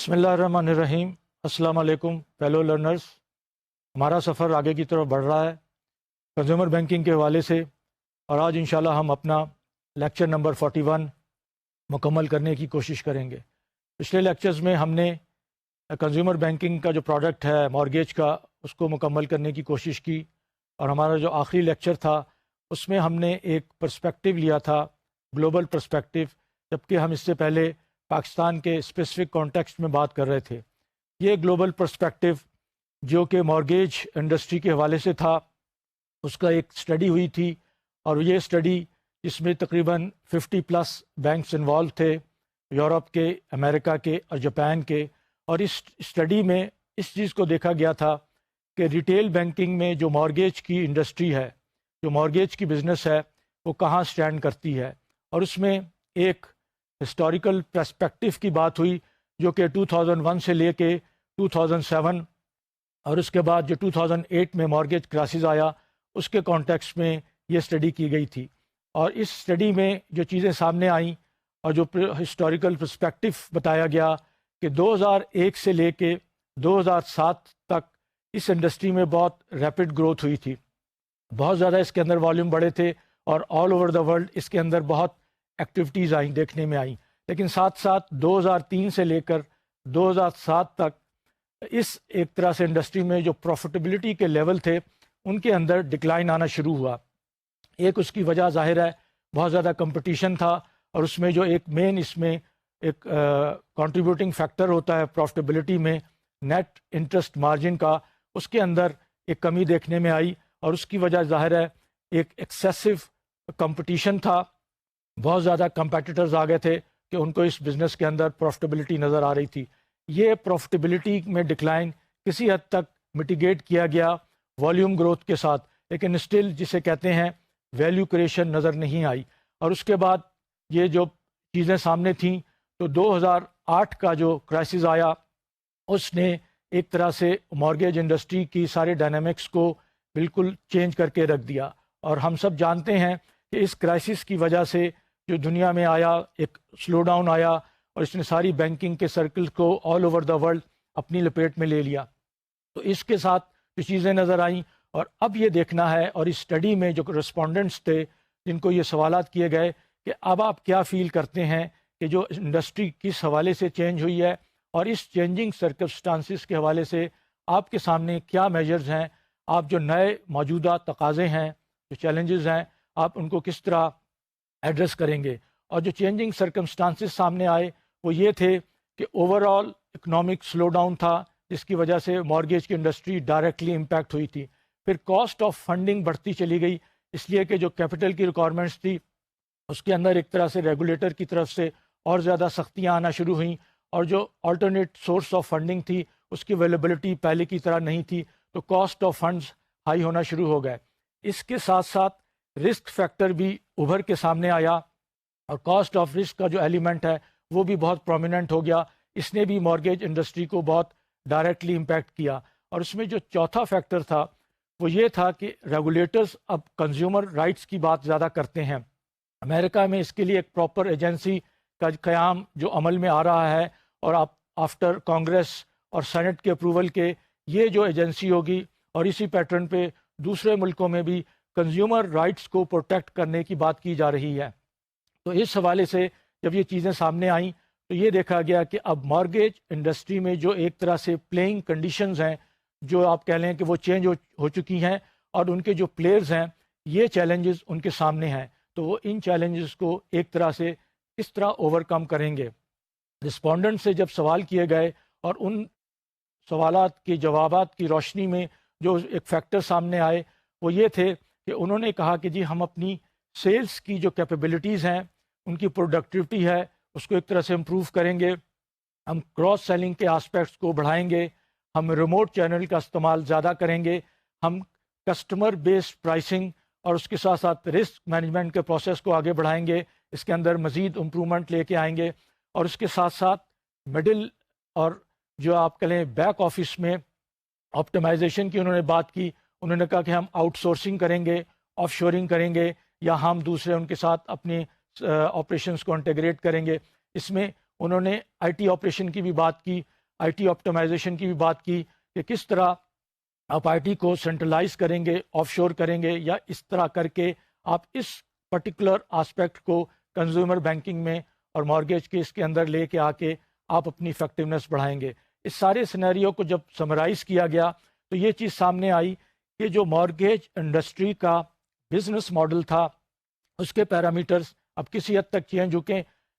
بسم اللہ الرحمن الرحیم۔ السلام علیکم فیلو لرنرز۔ ہمارا سفر آگے کی طرف بڑھ رہا ہے کنزیومر بینکنگ کے حوالے سے، اور آج انشاءاللہ ہم اپنا لیکچر نمبر 41 مکمل کرنے کی کوشش کریں گے۔ پچھلے لیکچرز میں ہم نے کنزیومر بینکنگ کا جو پروڈکٹ ہے مارگیج کا، اس کو مکمل کرنے کی کوشش کی، اور ہمارا جو آخری لیکچر تھا اس میں ہم نے ایک پرسپیکٹیو لیا تھا، گلوبل پرسپیکٹیو، جبکہ ہم اس سے پہلے پاکستان کے اسپیسیفک کانٹیکسٹ میں بات کر رہے تھے۔ یہ گلوبل پرسپیکٹیو جو کہ مارگیج انڈسٹری کے حوالے سے تھا، اس کا ایک اسٹڈی ہوئی تھی، اور یہ اسٹڈی جس میں تقریباً 50+ بینکس انوالو تھے، یورپ کے، امریکہ کے اور جاپان کے، اور اس اسٹڈی میں اس چیز کو دیکھا گیا تھا کہ ریٹیل بینکنگ میں جو مارگیج کی انڈسٹری ہے، جو مارگیج کی بزنس ہے، وہ کہاں سٹینڈ کرتی ہے۔ اور اس میں ایک ہسٹوریکل پرسپیکٹیو کی بات ہوئی جو کہ 2001 سے لے کے 2007 اور اس کے بعد جو 2008 میں مارگیج کرائسس آیا، اس کے کانٹیکسٹ میں یہ اسٹڈی کی گئی تھی۔ اور اس اسٹڈی میں جو چیزیں سامنے آئیں اور جو ہسٹوریکل پرسپیکٹیو بتایا گیا کہ 2001 سے لے کے 2007 تک اس انڈسٹری میں بہت ریپڈ گروتھ ہوئی تھی، بہت زیادہ اس کے اندر والیوم بڑھے تھے، اور آل اوور دا ورلڈ اس کے اندر بہت ایکٹیویٹیز آئیں، دیکھنے میں آئیں۔ لیکن ساتھ ساتھ 2003 سے لے کر 2007 تک اس ایک طرح سے انڈسٹری میں جو پروفیٹیبلٹی کے لیول تھے ان کے اندر ڈکلائن آنا شروع ہوا۔ ایک اس کی وجہ ظاہر ہے بہت زیادہ کمپٹیشن تھا، اور اس میں جو ایک مین اس میں ایک کنٹریبیوٹنگ فیکٹر ہوتا ہے پروفیٹیبلٹی میں، نیٹ انٹرسٹ مارجن کا، اس کے اندر ایک کمی دیکھنے میں آئی، اور اس کی وجہ ظاہر ہے ایک ایکسیسو کمپٹیشن تھا، بہت زیادہ کمپیٹیٹرز آ گئے تھے کہ ان کو اس بزنس کے اندر پروفیٹیبلٹی نظر آ رہی تھی۔ یہ پروفیٹیبلٹی میں ڈکلائن کسی حد تک میٹیگیٹ کیا گیا والیوم گروتھ کے ساتھ، لیکن اسٹل جسے کہتے ہیں ویلیو کریشن نظر نہیں آئی۔ اور اس کے بعد یہ جو چیزیں سامنے تھیں تو 2008 کا جو کرائسس آیا، اس نے ایک طرح سے مارگیج انڈسٹری کی سارے ڈائنامکس کو بالکل چینج کر کے رکھ دیا۔ اور ہم سب جانتے ہیں کہ اس کرائسس کی وجہ سے جو دنیا میں آیا ایک سلو ڈاؤن آیا، اور اس نے ساری بینکنگ کے سرکل کو آل اوور دا ورلڈ اپنی لپیٹ میں لے لیا۔ تو اس کے ساتھ جو چیزیں نظر آئیں، اور اب یہ دیکھنا ہے، اور اس اسٹڈی میں جو رسپونڈنٹس تھے جن کو یہ سوالات کیے گئے کہ اب آپ کیا فیل کرتے ہیں کہ جو انڈسٹری کس حوالے سے چینج ہوئی ہے، اور اس چینجنگ سرکمسٹانسز کے حوالے سے آپ کے سامنے کیا میجرز ہیں، آپ جو نئے موجودہ تقاضے ہیں، جو چیلنجز ہیں، آپ ان کو کس طرح ایڈریس کریں گے۔ اور جو چینجنگ سرکمسٹانسز سامنے آئے وہ یہ تھے کہ over all economic slow down تھا، جس کی وجہ سے مارگیج کی انڈسٹری ڈائریکٹلی امپیکٹ ہوئی تھی۔ پھر کاسٹ آف فنڈنگ بڑھتی چلی گئی، اس لیے کہ جو کیپٹل کی ریکوائرمنٹس تھی اس کے اندر ایک طرح سے ریگولیٹر کی طرف سے اور زیادہ سختیاں آنا شروع ہوئیں، اور جو آلٹرنیٹ سورس آف فنڈنگ تھی اس کی اویلیبلٹی پہلے کی طرح نہیں تھی، تو کاسٹ آف فنڈز ہائی ہونا شروع ہو گئے۔ اس کے ساتھ ساتھ رسک فیکٹر بھی ابھر کے سامنے آیا، اور کاسٹ آف رسک کا جو ایلیمنٹ ہے وہ بھی بہت پرومیننٹ ہو گیا، اس نے بھی مارگیج انڈسٹری کو بہت ڈائریکٹلی امپیکٹ کیا۔ اور اس میں جو چوتھا فیکٹر تھا وہ یہ تھا کہ ریگولیٹرز اب کنزیومر رائٹس کی بات زیادہ کرتے ہیں۔ امریکہ میں اس کے لیے ایک پراپر ایجنسی کا قیام جو عمل میں آ رہا ہے، اور آفٹر کانگریس اور سینٹ کے اپروول کے یہ جو ایجنسی ہوگی، اور اسی پیٹرن پہ دوسرے ملکوں میں بھی کنزیومر رائٹس کو پروٹیکٹ کرنے کی بات کی جا رہی ہے۔ تو اس حوالے سے جب یہ چیزیں سامنے آئیں تو یہ دیکھا گیا کہ اب مارگیج انڈسٹری میں جو ایک طرح سے پلینگ کنڈیشنز ہیں، جو آپ کہہ لیں کہ وہ چینج ہو چکی ہیں، اور ان کے جو پلیئرز ہیں یہ چیلنجز ان کے سامنے ہیں، تو وہ ان چیلنجز کو ایک طرح سے کس طرح اوور کم کریں گے۔ رسپونڈنٹ سے جب سوال کیے گئے، اور ان سوالات کے جوابات کی روشنی میں جو ایک فیکٹر سامنے آئے وہ یہ تھے کہ انہوں نے کہا کہ جی ہم اپنی سیلز کی جو کیپیبلٹیز ہیں، ان کی پروڈکٹیوٹی ہے، اس کو ایک طرح سے امپروو کریں گے، ہم کراس سیلنگ کے آسپیکٹس کو بڑھائیں گے، ہم ریموٹ چینل کا استعمال زیادہ کریں گے، ہم کسٹمر بیسڈ پرائسنگ اور اس کے ساتھ ساتھ رسک مینجمنٹ کے پروسیس کو آگے بڑھائیں گے، اس کے اندر مزید امپرومنٹ لے کے آئیں گے، اور اس کے ساتھ ساتھ مڈل اور جو آپ کہیں بیک آفس میں آپٹمائزیشن کی انہوں نے بات کی۔ انہوں نے کہا کہ ہم آؤٹ سورسنگ کریں گے، آف شورنگ کریں گے، یا ہم دوسرے ان کے ساتھ اپنی آپریشنس کو انٹیگریٹ کریں گے۔ اس میں انہوں نے آئی ٹی آپریشن کی بھی بات کی، آئی ٹی آپٹمائزیشن کی بھی بات کی کہ کس طرح آپ آئی ٹی کو سینٹرلائز کریں گے، آف شور کریں گے، یا اس طرح کر کے آپ اس پرٹیکولر آسپیکٹ کو کنزیومر بینکنگ میں اور مارگیج کے اس کے اندر لے کے آ کے آپ اپنی افیکٹونیس بڑھائیں گے۔ اس سارے سینیریو کو جب سمرائز کیا گیا تو یہ چیز سامنے آئی کہ جو مارگیج انڈسٹری کا بزنس ماڈل تھا اس کے پیرامیٹرز اب کسی حد تک چینج ہو کے،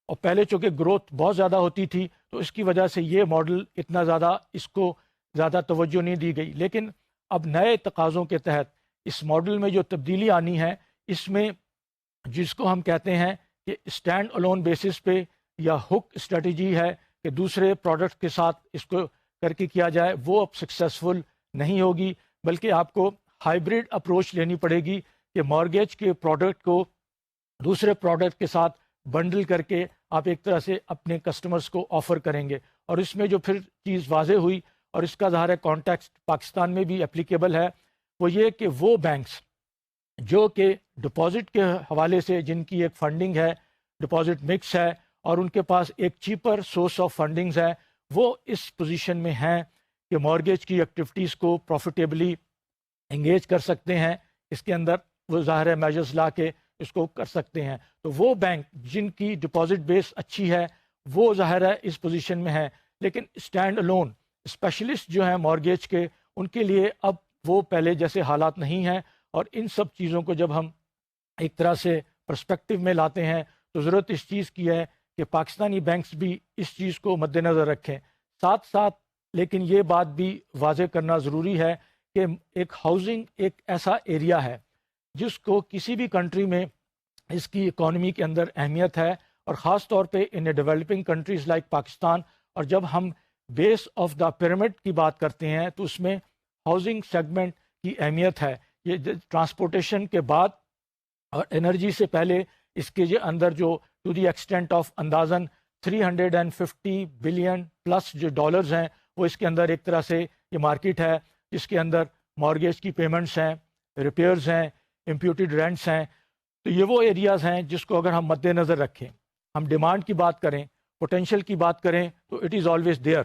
اور پہلے چونکہ گروتھ بہت زیادہ ہوتی تھی تو اس کی وجہ سے یہ ماڈل اتنا زیادہ اس کو زیادہ توجہ نہیں دی گئی، لیکن اب نئے تقاضوں کے تحت اس ماڈل میں جو تبدیلی آنی ہے، اس میں جس کو ہم کہتے ہیں کہ اسٹینڈ الون بیسس پہ یا ہک اسٹریٹجی ہے کہ دوسرے پروڈکٹ کے ساتھ اس کو کر کے کیا جائے، وہ اب سکسیسفل نہیں ہوگی، بلکہ آپ کو ہائیبریڈ اپروچ لینی پڑے گی کہ مارگیج کے پروڈکٹ کو دوسرے پروڈکٹ کے ساتھ بنڈل کر کے آپ ایک طرح سے اپنے کسٹمرز کو آفر کریں گے۔ اور اس میں جو پھر چیز واضح ہوئی، اور اس کا ظاہر ہے کانٹیکسٹ پاکستان میں بھی اپلیکیبل ہے، وہ یہ کہ وہ بینکس جو کہ ڈپازٹ کے حوالے سے جن کی ایک فنڈنگ ہے، ڈپازٹ مکس ہے، اور ان کے پاس ایک چیپر سورس آف فنڈنگز ہے، وہ اس پوزیشن میں ہیں کہ مارگیج کی ایکٹیویٹیز کو پروفیٹیبلی انگیج کر سکتے ہیں، اس کے اندر وہ ظاہر ہے میجرز لا کے اس کو کر سکتے ہیں۔ تو وہ بینک جن کی ڈپازٹ بیس اچھی ہے وہ ظاہر ہے اس پوزیشن میں ہے، لیکن اسٹینڈ الون اسپیشلسٹ جو ہیں مارگیج کے، ان کے لیے اب وہ پہلے جیسے حالات نہیں ہیں، اور ان سب چیزوں کو جب ہم ایک طرح سے پرسپیکٹو میں لاتے ہیں تو ضرورت اس چیز کی ہے کہ پاکستانی بینکس بھی اس چیز کو مد نظر رکھیں۔ ساتھ ساتھ لیکن یہ بات بھی واضح کرنا ضروری ہے کہ ایک ہاؤسنگ ایک ایسا ایریا ہے جس کو کسی بھی کنٹری میں اس کی اکانومی کے اندر اہمیت ہے، اور خاص طور پہ in developing countries like Pakistan. اور جب ہم بیس آف دا پیرامڈ کی بات کرتے ہیں تو اس میں ہاؤسنگ سیگمنٹ کی اہمیت ہے۔ یہ ٹرانسپورٹیشن کے بعد اور انرجی سے پہلے اس کے اندر جو ٹو دی ایکسٹینٹ آف اندازاً 350 بلین پلس جو ڈالرز ہیں، وہ اس کے اندر ایک طرح سے یہ مارکیٹ ہے جس کے اندر مارگیج کی پیمنٹس ہیں، ریپیئرز ہیں، امپیوٹیڈ رینٹس ہیں۔ تو یہ وہ ایریاز ہیں جس کو اگر ہم مد نظر رکھیں، ہم ڈیمانڈ کی بات کریں، پوٹینشیل کی بات کریں، تو اٹ از آلویز دیئر۔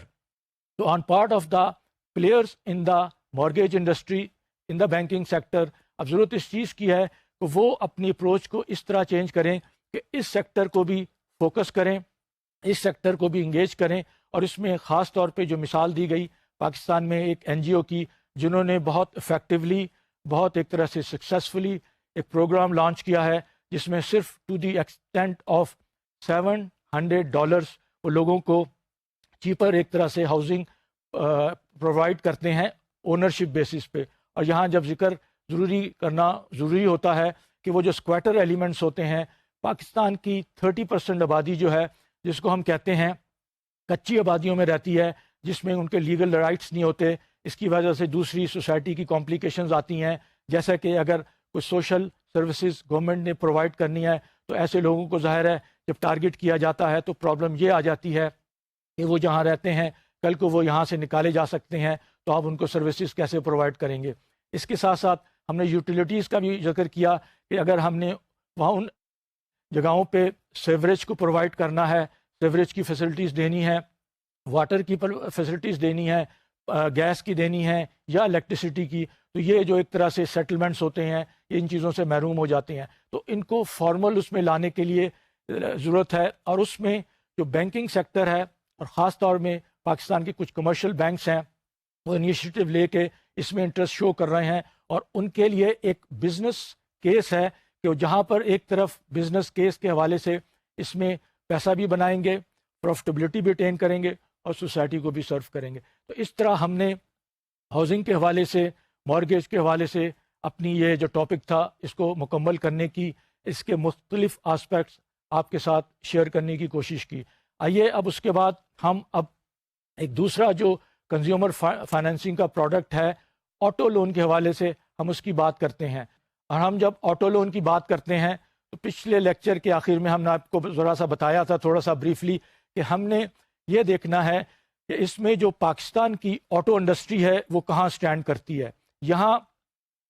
تو on part of the players in the mortgage industry in the banking sector, اب ضرورت اس چیز کی ہے کہ وہ اپنی اپروچ کو اس طرح چینج کریں کہ اس سیکٹر کو بھی فوکس کریں، اس سیکٹر کو بھی انگیج کریں۔ اور اس میں خاص طور پہ جو مثال دی گئی پاکستان میں ایک این جی او کی، جنہوں نے بہت افیکٹولی، بہت ایک طرح سے سکسیسفلی ایک پروگرام لانچ کیا ہے جس میں صرف ٹو دی ایکسٹینٹ آف $700 وہ لوگوں کو چیپر ایک طرح سے ہاؤسنگ پرووائڈ کرتے ہیں اونرشپ بیسس پہ۔ اور یہاں جب ذکر ضروری کرنا ضروری ہوتا ہے کہ وہ جو اسکویٹر ایلیمنٹس ہوتے ہیں، پاکستان کی 30% آبادی جو ہے جس کو ہم کہتے ہیں کچی آبادیوں میں رہتی ہے، جس میں ان کے لیگل رائٹس نہیں ہوتے، اس کی وجہ سے دوسری سوسائٹی کی کمپلیکیشنز آتی ہیں، جیسا کہ اگر کوئی سوشل سروسز گورنمنٹ نے پرووائڈ کرنی ہے تو ایسے لوگوں کو ظاہر ہے جب ٹارگٹ کیا جاتا ہے تو پرابلم یہ آ جاتی ہے کہ وہ جہاں رہتے ہیں کل کو وہ یہاں سے نکالے جا سکتے ہیں، تو آپ ان کو سروسز کیسے پرووائڈ کریں گے۔ اس کے ساتھ ساتھ ہم نے یوٹیلیٹیز کا بھی ذکر کیا کہ اگر ہم نے وہاں ان جگہوں پہ سیوریج کو پرووائڈ کرنا ہے، سیوریج کی فیسلٹیز دینی ہے، واٹر کی فیسلٹیز دینی ہے، گیس کی دینی ہے یا الیکٹریسٹی کی، تو یہ جو ایک طرح سے سیٹلمنٹس ہوتے ہیں یہ ان چیزوں سے محروم ہو جاتے ہیں۔ تو ان کو فارمل اس میں لانے کے لیے ضرورت ہے، اور اس میں جو بینکنگ سیکٹر ہے اور خاص طور میں پاکستان کے کچھ کمرشل بینکس ہیں وہ انیشیٹو لے کے اس میں انٹرسٹ شو کر رہے ہیں، اور ان کے لیے ایک بزنس کیس ہے کہ جہاں پر ایک طرف بزنس کیس کے حوالے سے اس میں پیسہ بھی بنائیں گے، پروفٹیبلٹی بھی اٹین کریں گے اور سوسائٹی کو بھی سرو کریں گے۔ تو اس طرح ہم نے ہاؤسنگ کے حوالے سے، مارگیج کے حوالے سے اپنی یہ جو ٹاپک تھا اس کو مکمل کرنے کی، اس کے مختلف آسپیکٹس آپ کے ساتھ شیئر کرنے کی کوشش کی۔ آئیے اب اس کے بعد ہم اب ایک دوسرا جو کنزیومر فائنینسنگ کا پروڈکٹ ہے آٹو لون کے حوالے سے ہم اس کی بات کرتے ہیں۔ اور ہم جب آٹو لون کی بات کرتے ہیں تو پچھلے لیکچر کے آخر میں ہم نے آپ کو ذرا سا بتایا تھا تھوڑا سا بریفلی کہ ہم نے یہ دیکھنا ہے کہ اس میں جو پاکستان کی آٹو انڈسٹری ہے وہ کہاں سٹینڈ کرتی ہے۔ یہاں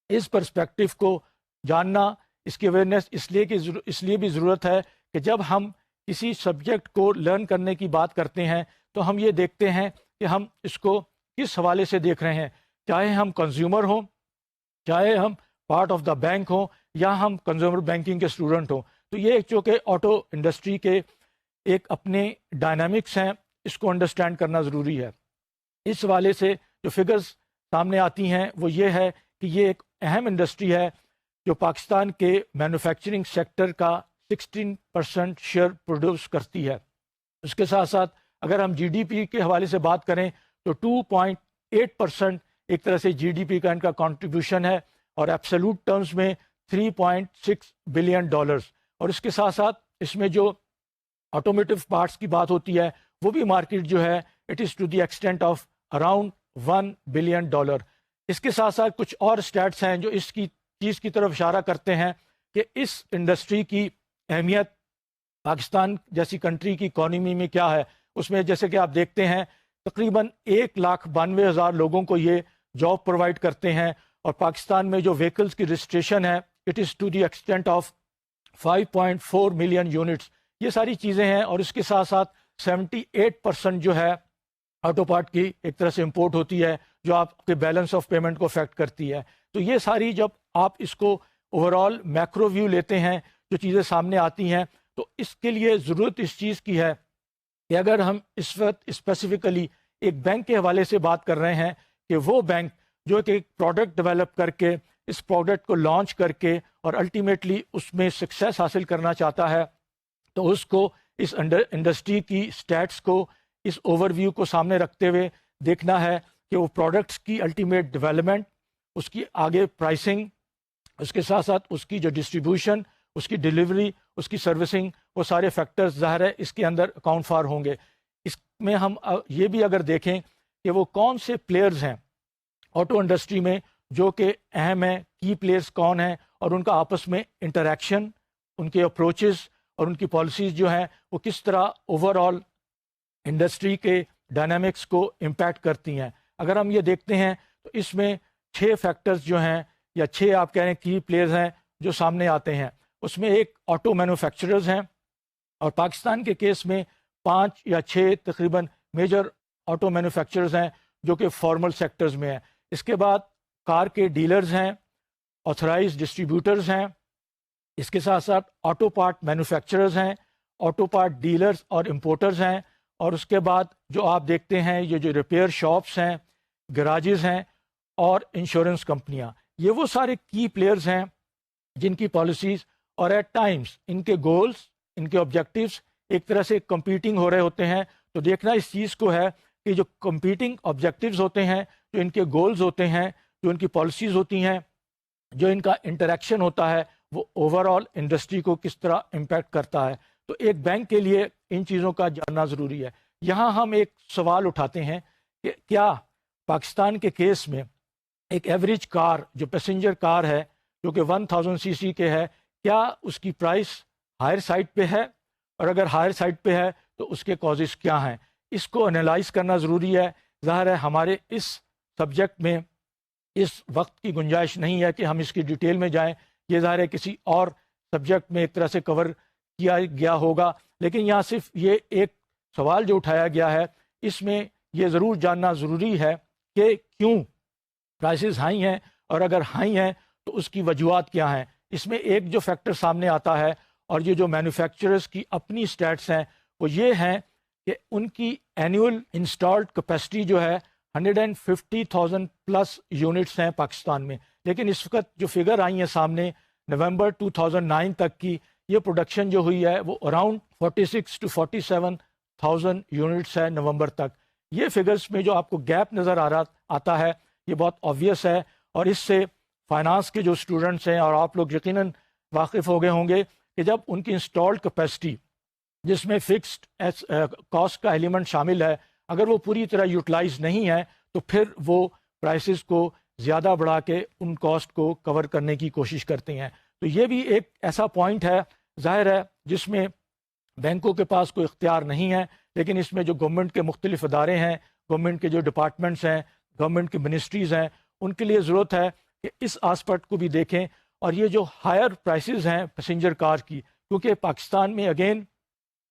اس پرسپیکٹو کو جاننا، اس کی اویئرنیس اس لیے بھی ضرورت ہے کہ جب ہم کسی سبجیکٹ کو لرن کرنے کی بات کرتے ہیں تو ہم یہ دیکھتے ہیں کہ ہم اس کو کس حوالے سے دیکھ رہے ہیں، چاہے ہم کنزیومر ہوں، چاہے ہم پارٹ آف دا بینک ہوں، یا ہم کنزیومر بینکنگ کے اسٹوڈنٹ ہوں۔ تو یہ چونکہ آٹو انڈسٹری کے ایک اپنے ڈائنامکس ہیں، اس کو انڈرسٹینڈ کرنا ضروری ہے۔ اس حوالے سے جو فگرز سامنے آتی ہیں وہ یہ ہے کہ یہ ایک اہم انڈسٹری ہے جو پاکستان کے مینوفیکچرنگ سیکٹر کا 16% شیئر پروڈیوس کرتی ہے۔ اس کے ساتھ ساتھ اگر ہم جی ڈی پی کے حوالے سے بات کریں تو 2.8% ایک طرح سے جی ڈی پی کا ان کا کنٹریبیوشن ہے، اور ایبسولوٹ ٹرمز میں $3.6 بلین۔ اور اس کے ساتھ ساتھ اس میں جو آٹومیٹو پارٹس کی بات ہوتی ہے وہ بھی مارکیٹ جو ہے it is to the extent of around $1 billion. اس کے ساتھ ساتھ کچھ اور اسٹیٹس ہیں جو اس کی چیز کی طرف اشارہ کرتے ہیں کہ اس انڈسٹری کی اہمیت پاکستان جیسی کنٹری کی اکانومی میں کیا ہے۔ اس میں جیسے کہ آپ دیکھتے ہیں تقریباً 1,92,000 لوگوں کو یہ جاب پرووائڈ کرتے ہیں، اور پاکستان میں جو وہیکلز کی رجسٹریشن ہے it is to the extent of 5.4 million units. یہ ساری چیزیں ہیں، اور اس کے ساتھ ساتھ 78% جو ہے آٹو پارٹ کی ایک طرح سے امپورٹ ہوتی ہے جو آپ کے بیلنس آف پیمنٹ کو افیکٹ کرتی ہے۔ تو یہ ساری جب آپ اس کو اوور آل میکرو ویو لیتے ہیں، جو چیزیں سامنے آتی ہیں، تو اس کے لیے ضرورت اس چیز کی ہے کہ اگر ہم اس وقت اسپیسیفکلی ایک بینک کے حوالے سے بات کر رہے ہیں کہ وہ بینک جو کہ ایک پروڈکٹ ڈیولپ کر کے اس پروڈکٹ کو لانچ کر کے اور الٹیمیٹلی اس میں سکسیس حاصل کرنا چاہتا ہے، تو اس کو اس انڈسٹری کی سٹیٹس کو، اس اوور ویو کو سامنے رکھتے ہوئے دیکھنا ہے کہ وہ پروڈکٹس کی الٹیمیٹ ڈیولپمنٹ، اس کی آگے پرائسنگ، اس کے ساتھ ساتھ اس کی جو ڈسٹریبیوشن، اس کی ڈیلیوری، اس کی سروسنگ، وہ سارے فیکٹرز ظاہر ہے اس کے اندر اکاؤنٹ فار ہوں گے۔ اس میں ہم یہ بھی اگر دیکھیں کہ وہ کون سے پلیئرز ہیں آٹو انڈسٹری میں جو کہ اہم ہیں، کی پلیئرز کون ہیں، اور ان کا آپس میں انٹریکشن، ان کے اپروچز اور ان کی پالیسیز جو ہیں وہ کس طرح اوور آل انڈسٹری کے ڈائنامکس کو امپیکٹ کرتی ہیں۔ اگر ہم یہ دیکھتے ہیں تو اس میں 6 فیکٹرز جو ہیں، یا 6 آپ کہہ رہے ہیں کی پلیئرز ہیں جو سامنے آتے ہیں۔ اس میں ایک آٹو مینوفیکچررز ہیں، اور پاکستان کے کیس میں 5 یا 6 تقریباً میجر آٹو مینوفیکچررز ہیں جو کہ فارمل سیکٹرز میں ہیں۔ اس کے بعد کار کے ڈیلرز ہیں، آتھرائز ڈسٹریبیوٹرز ہیں، اس کے ساتھ ساتھ آٹو پارٹ مینوفیکچررز ہیں، آٹو پارٹ ڈیلرز اور امپورٹرز ہیں، اور اس کے بعد جو آپ دیکھتے ہیں یہ جو ریپیئر شاپس ہیں، گراجز ہیں، اور انشورنس کمپنیاں، یہ وہ سارے کی پلیئرز ہیں جن کی پالیسیز اور ایٹ ٹائمز ان کے گولز، ان کے آبجیکٹیوز ایک طرح سے کمپیٹنگ ہو رہے ہوتے ہیں۔ تو دیکھنا اس چیز کو ہے کہ جو کمپیٹنگ آبجیکٹیوز ہوتے ہیں، جو ان کے گولز ہوتے ہیں، جو ان کی پالیسیز ہوتی ہیں، جو ان کا انٹریکشن ہوتا ہے، وہ اوور آل انڈسٹری کو کس طرح امپیکٹ کرتا ہے۔ تو ایک بینک کے لیے ان چیزوں کا جاننا ضروری ہے۔ یہاں ہم ایک سوال اٹھاتے ہیں کہ کیا پاکستان کے کیس میں ایک ایوریج کار جو پیسنجر کار ہے جو کہ 1000 سی سی کے ہے، کیا اس کی پرائس ہائر سائڈ پہ ہے؟ اور اگر ہائر سائڈ پہ ہے تو اس کے کازز کیا ہیں؟ اس کو انالائز کرنا ضروری ہے۔ ظاہر ہے ہمارے اس سبجیکٹ میں اس وقت کی گنجائش نہیں ہے کہ ہم اس کی ڈیٹیل میں جائیں، یہ ظاہر ہے کسی اور سبجیکٹ میں ایک طرح سے کور کیا گیا ہوگا، لیکن یہاں صرف یہ ایک سوال جو اٹھایا گیا ہے اس میں یہ ضرور جاننا ضروری ہے کہ کیوں پرائسز ہائی ہیں، اور اگر ہائی ہیں تو اس کی وجوہات کیا ہیں۔ اس میں ایک جو فیکٹر سامنے آتا ہے، اور یہ جو مینوفیکچررز کی اپنی سٹیٹس ہیں، وہ یہ ہیں کہ ان کی اینیول انسٹالڈ کیپیسٹی جو ہے 150,000 پلس یونٹس ہیں پاکستان میں، لیکن اس وقت جو فگر آئی ہیں سامنے نومبر 2009 تک کی، یہ پروڈکشن جو ہوئی ہے وہ اراؤنڈ 46 to 47,000 یونٹس ہے نومبر تک۔ یہ فگرز میں جو آپ کو گیپ نظر آتا ہے یہ بہت آبویس ہے، اور اس سے فائنانس کے جو اسٹوڈنٹس ہیں اور آپ لوگ یقیناً واقف ہو گئے ہوں گے کہ جب ان کی انسٹالڈ کیپیسٹی جس میں فکسڈ کاسٹ کا ایلیمنٹ شامل ہے، اگر وہ پوری طرح یوٹیلائز نہیں ہے تو پھر وہ پرائسز کو زیادہ بڑھا کے ان کاسٹ کو کور کرنے کی کوشش کرتے ہیں۔ تو یہ بھی ایک ایسا پوائنٹ ہے ظاہر ہے جس میں بینکوں کے پاس کوئی اختیار نہیں ہے، لیکن اس میں جو گورنمنٹ کے مختلف ادارے ہیں، گورنمنٹ کے جو ڈپارٹمنٹس ہیں، گورنمنٹ کی منسٹریز ہیں، ان کے لیے ضرورت ہے کہ اس آسپیکٹ کو بھی دیکھیں۔ اور یہ جو ہائر پرائسز ہیں پیسنجر کار کی، کیونکہ پاکستان میں اگین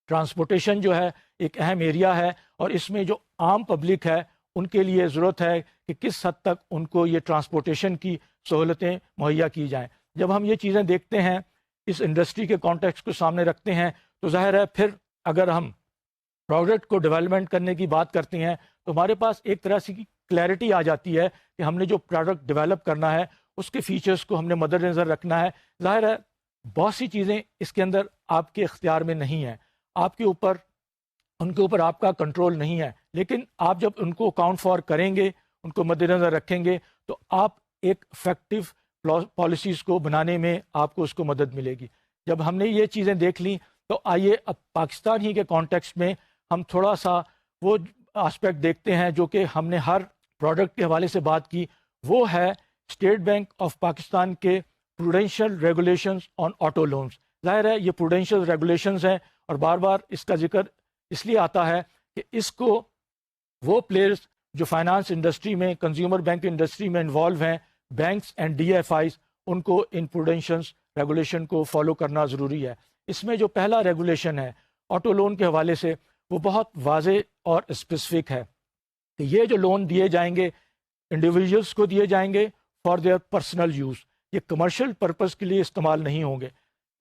ٹرانسپورٹیشن جو ہے ایک اہم ایریا ہے، اور اس میں جو عام پبلک ہے ان کے لیے ضرورت ہے کہ کس حد تک ان کو یہ ٹرانسپورٹیشن کی سہولتیں مہیا کی جائیں۔ جب ہم یہ چیزیں دیکھتے ہیں، اس انڈسٹری کے کانٹیکسٹ کو سامنے رکھتے ہیں، تو ظاہر ہے پھر اگر ہم پروڈکٹ کو ڈیولپمنٹ کرنے کی بات کرتے ہیں تو ہمارے پاس ایک طرح سے کلیئرٹی آ جاتی ہے کہ ہم نے جو پروڈکٹ ڈیولپ کرنا ہے اس کے فیچرز کو ہم نے مد نظر رکھنا ہے۔ ظاہر ہے بہت سی چیزیں اس کے اندر آپ کے اختیار میں نہیں ہیں، آپ کے اوپر ان کے اوپر آپ کا کنٹرول نہیں ہے، لیکن آپ جب ان کو اکاؤنٹ فار کریں گے، ان کو مد نظر رکھیں گے، تو آپ ایک افیکٹو پالیسیز کو بنانے میں آپ کو اس کو مدد ملے گی۔ جب ہم نے یہ چیزیں دیکھ لیں تو آئیے اب پاکستان ہی کے کانٹیکسٹ میں ہم تھوڑا سا وہ آسپیکٹ دیکھتے ہیں جو کہ ہم نے ہر پروڈکٹ کے حوالے سے بات کی، وہ ہے اسٹیٹ بینک آف پاکستان کے پروڈینشیل ریگولیشنز آن آٹو لونز۔ ظاہر ہے یہ پروڈینشیل ریگولیشنز ہیں، اور بار بار اس کا ذکر اس لیے آتا ہے کہ اس کو وہ پلیئرز جو فائنانس انڈسٹری میں، کنزیومر بینک انڈسٹری میں انوالو ہیں، banks and D F Is, ان کو ان پروڈینشنز ریگولیشن کو فالو کرنا ضروری ہے۔ اس میں جو پہلا ریگولیشن ہے آٹو لون کے حوالے سے، وہ بہت واضح اور اسپیسیفک ہے کہ یہ جو لون دیے جائیں گے انڈیویجولس کو دیے جائیں گے فار دیئر پرسنل یوز، یہ کمرشل پرپز کے لیے استعمال نہیں ہوں گے۔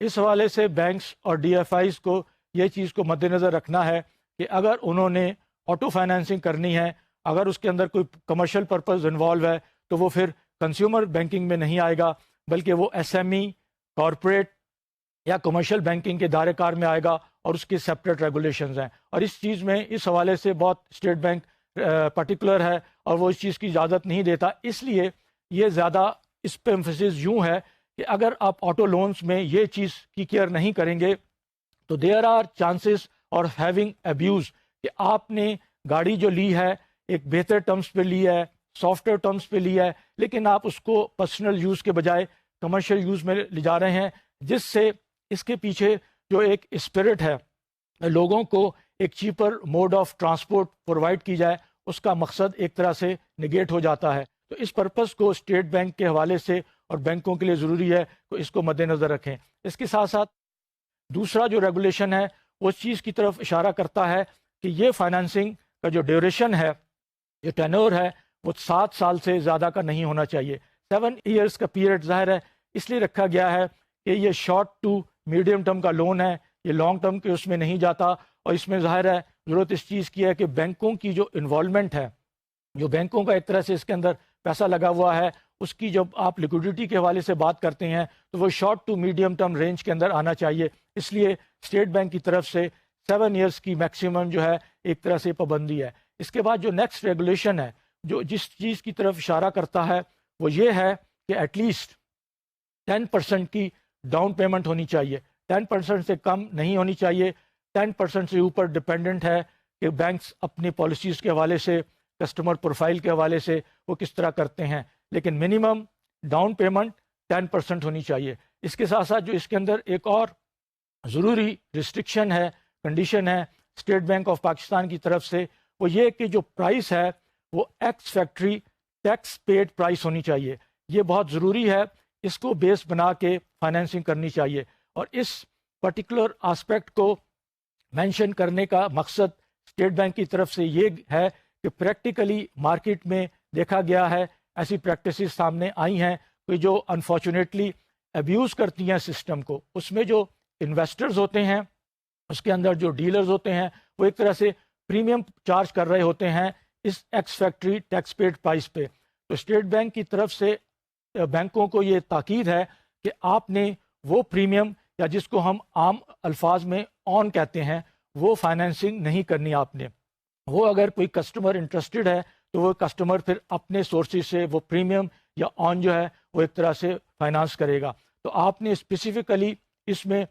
اس حوالے سے بینکس اور ڈی ایف آئیز کو یہ چیز کو مد نظر رکھنا ہے کہ اگر انہوں نے آٹو فائنینسنگ کرنی ہے، اگر اس کے اندر کوئی کمرشل پرپز انوالو ہے، تو وہ پھر کنزیومر بینکنگ میں نہیں آئے گا، بلکہ وہ ایس ایم ای، کارپوریٹ یا کمرشل بینکنگ کے دائرہ کار میں آئے گا، اور اس کی سیپریٹ ریگولیشنز ہیں۔ اور اس چیز میں اس حوالے سے بہت اسٹیٹ بینک پرٹیکولر ہے، اور وہ اس چیز کی اجازت نہیں دیتا۔ اس لیے یہ زیادہ اس پہ ایمفیسس یوں ہے کہ اگر آپ آٹو لونز میں یہ چیز کی کیئر نہیں کریں گے تو دیر آر چانسز اور ہیونگ ابیوز، کہ آپ نے گاڑی جو لی ہے ایک بہتر ٹرمز پہ لی ہے، سافٹ ویئر ٹرمز پہ لی ہے، لیکن آپ اس کو پرسنل یوز کے بجائے کمرشل یوز میں لے جا رہے ہیں، جس سے اس کے پیچھے جو ایک اسپرٹ ہے لوگوں کو ایک cheaper mode of transport provide کی جائے، اس کا مقصد ایک طرح سے نگیٹ ہو جاتا ہے۔ تو اس پرپس کو اسٹیٹ بینک کے حوالے سے اور بینکوں کے لیے ضروری ہے کہ اس کو مد نظر رکھیں۔ اس کے ساتھ ساتھ دوسرا جو ریگولیشن ہے وہ اس چیز کی طرف اشارہ کرتا ہے کہ یہ فائنانسنگ کا جو ڈیوریشن ہے، جو ٹینور ہے، وہ 7 سال سے زیادہ کا نہیں ہونا چاہیے۔ 7 ایئرس کا پیریڈ ظاہر ہے اس لیے رکھا گیا ہے کہ یہ شارٹ ٹو میڈیم ٹرم کا لون ہے، یہ لانگ ٹرم کے اس میں نہیں جاتا، اور اس میں ظاہر ہے ضرورت اس چیز کی ہے کہ بینکوں کی جو انوالومنٹ ہے، جو بینکوں کا ایک طرح سے اس کے اندر پیسہ لگا ہوا ہے، اس کی جب آپ لیکوڈیٹی کے حوالے سے بات کرتے ہیں تو وہ short to medium term range کے اندر آنا چاہیے۔ اس لیے اسٹیٹ بینک کی طرف سے 7 ایئرس کی میکسیمم جو ہے ایک طرح سے پابندی ہے۔ اس کے بعد جو نیکسٹ ریگولیشن ہے جو جس چیز کی طرف اشارہ کرتا ہے وہ یہ ہے کہ ایٹ لیسٹ 10% کی ڈاؤن پیمنٹ ہونی چاہیے، 10% سے کم نہیں ہونی چاہیے۔ 10% سے اوپر ڈپینڈنٹ ہے کہ بینکس اپنی پالیسیز کے حوالے سے، کسٹمر پروفائل کے حوالے سے وہ کس طرح کرتے ہیں، لیکن منیمم ڈاؤن پیمنٹ 10% ہونی چاہیے۔ اس کے ساتھ ساتھ جو اس کے اندر ایک اور ضروری ریسٹرکشن ہے، کنڈیشن ہے اسٹیٹ بینک آف پاکستان کی طرف سے، وہ یہ کہ جو پرائس ہے وہ ex factory tax paid price ہونی چاہیے۔ یہ بہت ضروری ہے، اس کو بیس بنا کے فائنینسنگ کرنی چاہیے۔ اور اس پرٹیکولر آسپیکٹ کو مینشن کرنے کا مقصد اسٹیٹ بینک کی طرف سے یہ ہے کہ پریکٹیکلی مارکیٹ میں دیکھا گیا ہے، ایسی پریکٹسز سامنے آئی ہیں کہ جو انفارچونیٹلی ابیوز کرتی ہیں سسٹم کو۔ اس میں جو انویسٹرز ہوتے ہیں، اس کے اندر جو ڈیلرز ہوتے ہیں، وہ ایک طرح سے پریمیم چارج کر رہے ہوتے ہیں اس ex factory tax paid price پہ۔ تو اسٹیٹ بینک کی طرف سے بینکوں کو یہ تاکید ہے کہ آپ نے وہ پریمیم یا جس کو ہم عام الفاظ میں آن کہتے ہیں، وہ فائنینسنگ نہیں کرنی آپ نے۔ وہ اگر کوئی کسٹمر انٹرسٹڈ ہے تو وہ کسٹمر پھر اپنے سورسز سے وہ پریمیم یا آن جو ہے وہ ایک طرح سے فائنانس کرے گا۔ تو آپ نے اسپیسیفکلی اس میں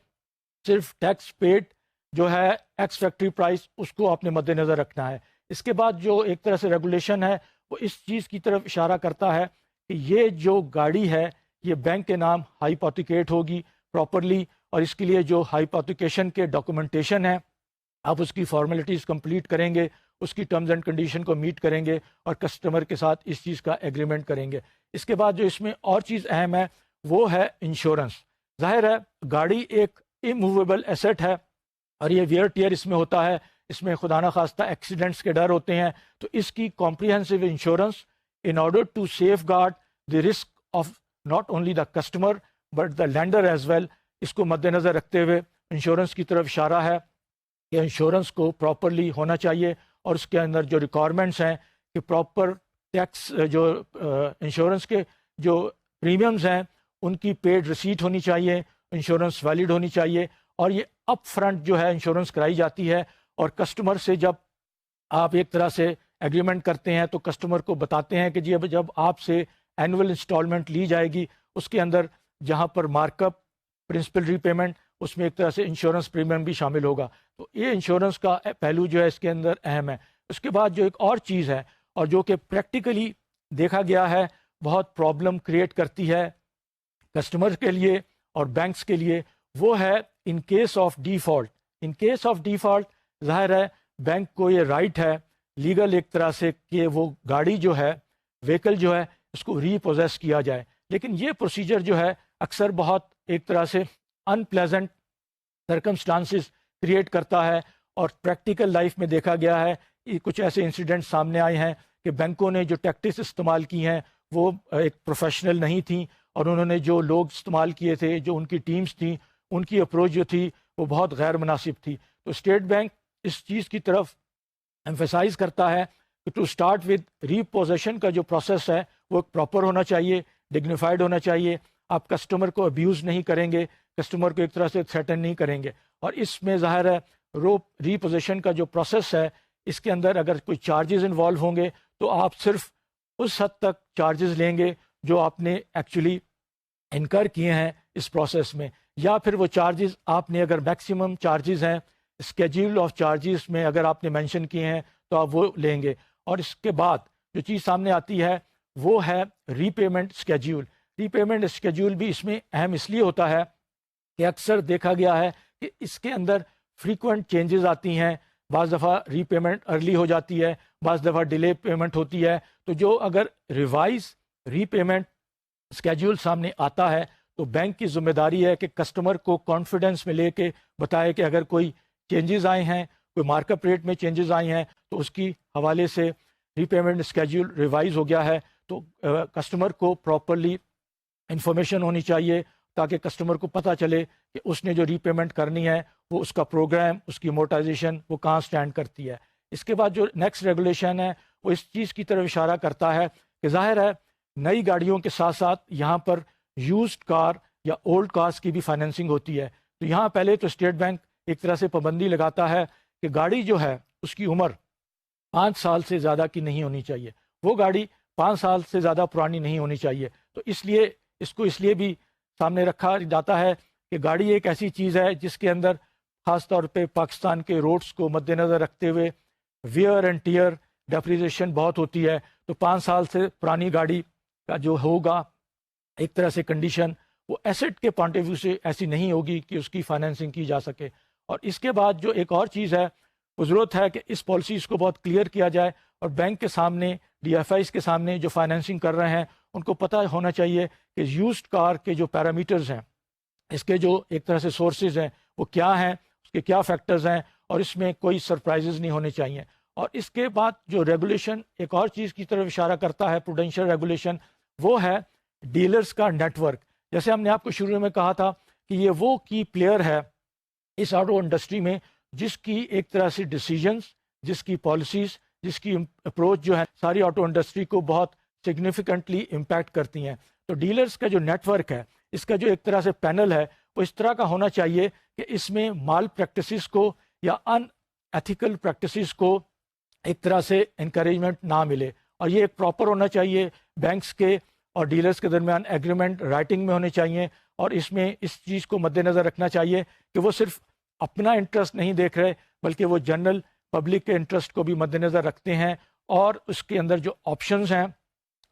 صرف ٹیکس پیڈ جو ہے ایکس فیکٹری پرائس، اس کو آپ نے مد نظر رکھنا ہے۔ اس کے بعد جو ایک طرح سے ریگولیشن ہے وہ اس چیز کی طرف اشارہ کرتا ہے کہ یہ جو گاڑی ہے یہ بینک کے نام ہائیپوتھیکیٹ ہوگی پراپرلی، اور اس کے لیے جو ہائیپوتھیکیشن کے ڈاکومنٹیشن ہے آپ اس کی فارمیلٹیز کمپلیٹ کریں گے، اس کی ٹرمز اینڈ کنڈیشن کو میٹ کریں گے، اور کسٹمر کے ساتھ اس چیز کا ایگریمنٹ کریں گے۔ اس کے بعد جو اس میں اور چیز اہم ہے وہ ہے انشورنس۔ ظاہر ہے گاڑی ایک اموویبل ایسٹ ہے، اور یہ ویئر ٹیئر اس میں ہوتا ہے، اس میں خدا نخواستہ ایکسیڈنٹس کے ڈر ہوتے ہیں، تو اس کی comprehensive insurance in order to safeguard the risk of not only the customer but the lender as well, اس کو مد نظر رکھتے ہوئے انشورنس کی طرف اشارہ ہے کہ انشورنس کو پراپرلی ہونا چاہیے، اور اس کے اندر جو ریکوائرمنٹس ہیں کہ پراپر ٹیکس جو انشورنس کے جو پریمیمز ہیں ان کی پیڈ ریسیٹ ہونی چاہیے، انشورنس ویلڈ ہونی چاہیے، اور یہ اپ فرنٹ جو ہے انشورنس کرائی جاتی ہے، اور کسٹمر سے جب آپ ایک طرح سے ایگریمنٹ کرتے ہیں تو کسٹمر کو بتاتے ہیں کہ جی اب جب آپ سے اینول انسٹالمنٹ لی جائے گی اس کے اندر جہاں پر مارک اپ پرنسپل ری پیمنٹ، اس میں ایک طرح سے انشورنس پریمیم بھی شامل ہوگا، تو یہ انشورنس کا پہلو جو ہے اس کے اندر اہم ہے۔ اس کے بعد جو ایک اور چیز ہے اور جو کہ پریکٹیکلی دیکھا گیا ہے بہت پرابلم کریٹ کرتی ہے کسٹمر کے لیے اور بینکس کے لیے، وہ ہے in case of default. In case of default ظاہر ہے بینک کو یہ رائٹ ہے لیگل ایک طرح سے کہ وہ گاڑی جو ہے، وہیکل جو ہے، اس کو ری پوزیس کیا جائے، لیکن یہ پروسیجر جو ہے اکثر بہت ایک طرح سے ان پلیزنٹ سرکمسٹانسز کریٹ کرتا ہے، اور پریکٹیکل لائف میں دیکھا گیا ہے کہ کچھ ایسے انسیڈنٹ سامنے آئے ہیں کہ بینکوں نے جو ٹیکٹکس استعمال کی ہیں وہ ایک پروفیشنل نہیں تھیں، اور انہوں نے جو لوگ استعمال کیے تھے، جو ان کی ٹیمز تھیں، ان کی اپروچ جو تھی وہ بہت غیر مناسب تھی۔ تو اسٹیٹ بینک اس چیز کی طرف ایمفیسائز کرتا ہے کہ to start with reposition کا جو پروسیس ہے وہ ایک پراپر ہونا چاہیے، ڈگنیفائڈ ہونا چاہیے، آپ کسٹمر کو ابیوز نہیں کریں گے، کسٹمر کو ایک طرح سے تھریٹن نہیں کریں گے، اور اس میں ظاہر ہے ری پوزیشن کا جو پروسیس ہے اس کے اندر اگر کوئی چارجز انوالو ہوں گے تو آپ صرف اس حد تک چارجز لیں گے جو آپ نے ایکچولی انکر کیے ہیں اس پروسیس میں، یا پھر وہ چارجز آپ نے اگر میکسیمم چارجز ہیں اسکیڈول آف چارجز میں اگر آپ نے مینشن کیے ہیں تو آپ وہ لیں گے۔ اور اس کے بعد جو چیز سامنے آتی ہے وہ ہے ری پیمنٹ اسکیڈول۔ ری پیمنٹ اسکیڈول بھی اس میں اہم اس لیے ہوتا ہے کہ اکثر دیکھا گیا ہے کہ اس کے اندر فریکوینٹ چینجز آتی ہیں، بعض دفعہ ری پیمنٹ ارلی ہو جاتی ہے، بعض دفعہ ڈیلے پیمنٹ ہوتی ہے، تو جو اگر ریوائز ری پیمنٹ اسکیڈول سامنے آتا ہے تو بینک کی ذمہ داری ہے کہ کسٹمر کو کانفیڈنس میں لے کے بتائے کہ اگر کوئی چینجز آئے ہیں، کوئی مارک اپ ریٹ میں چینجز آئی ہیں تو اس کی حوالے سے ری پیمنٹ اسکیڈول ریوائز ہو گیا ہے، تو کسٹمر کو پراپرلی انفارمیشن ہونی چاہیے تاکہ کسٹمر کو پتہ چلے کہ اس نے جو ری پیمنٹ کرنی ہے وہ اس کا پروگرام، اس کی موٹائزیشن وہ کہاں سٹینڈ کرتی ہے۔ اس کے بعد جو نیکسٹ ریگولیشن ہے وہ اس چیز کی طرف اشارہ کرتا ہے کہ ظاہر ہے نئی گاڑیوں کے ساتھ ساتھ یہاں پر یوزڈ کار یا اولڈ کارز کی بھی فائنینسنگ ہوتی ہے، تو یہاں پہلے تو اسٹیٹ بینک ایک طرح سے پابندی لگاتا ہے کہ گاڑی جو ہے اس کی عمر 5 سال سے زیادہ کی نہیں ہونی چاہیے، وہ گاڑی 5 سال سے زیادہ پرانی نہیں ہونی چاہیے، تو اس لیے اس کو اس لیے بھی سامنے رکھا جاتا ہے کہ گاڑی ایک ایسی چیز ہے جس کے اندر خاص طور پہ پاکستان کے روڈز کو مد نظر رکھتے ہوئے ویئر اینڈ ٹیئر ڈیپریزیشن بہت ہوتی ہے، تو 5 سال سے پرانی گاڑی کا جو ہوگا ایک طرح سے کنڈیشن وہ ایسٹ کے پوائنٹ آف ویو سے ایسی نہیں ہوگی کہ اس کی فائنینسنگ کی جا سکے۔ اور اس کے بعد جو ایک اور چیز ہے وہ ضرورت ہے کہ اس پالیسیز کو بہت کلیئر کیا جائے، اور بینک کے سامنے، ڈی ایف آئیز کے سامنے جو فائنینسنگ کر رہے ہیں ان کو پتہ ہونا چاہیے کہ یوزڈ کار کے جو پیرامیٹرز ہیں، اس کے جو ایک طرح سے سورسز ہیں وہ کیا ہیں، اس کے کیا فیکٹرز ہیں، اور اس میں کوئی سرپرائزز نہیں ہونے چاہیے۔ اور اس کے بعد جو ریگولیشن ایک اور چیز کی طرف اشارہ کرتا ہے پروڈینشیل ریگولیشن، وہ ہے ڈیلرز کا نیٹ ورک۔ جیسے ہم نے آپ کو شروع میں کہا تھا کہ یہ وہ کی پلیئر ہے اس آٹو انڈسٹری میں جس کی ایک طرح سے ڈیسیجنز، جس کی پالیسیز، جس کی اپروچ جو ہے ساری آٹو انڈسٹری کو بہت سگنیفیکنٹلی امپیکٹ کرتی ہیں۔ تو ڈیلرز کا جو نیٹ ورک ہے، اس کا جو ایک طرح سے پینل ہے وہ اس طرح کا ہونا چاہیے کہ اس میں مال پریکٹسز کو یا ان ایتھیکل پریکٹسز کو ایک طرح سے انکریجمنٹ نہ ملے، اور یہ ایک پراپر ہونا چاہیے، بینکس کے اور ڈیلرز کے درمیان ایگریمنٹ رائٹنگ میں ہونے چاہیے، اور اس میں اس چیز کو مد نظر رکھنا چاہیے کہ وہ صرف اپنا انٹرسٹ نہیں دیکھ رہے بلکہ وہ جنرل پبلک کے انٹرسٹ کو بھی مد نظر رکھتے ہیں، اور اس کے اندر جو آپشنز ہیں،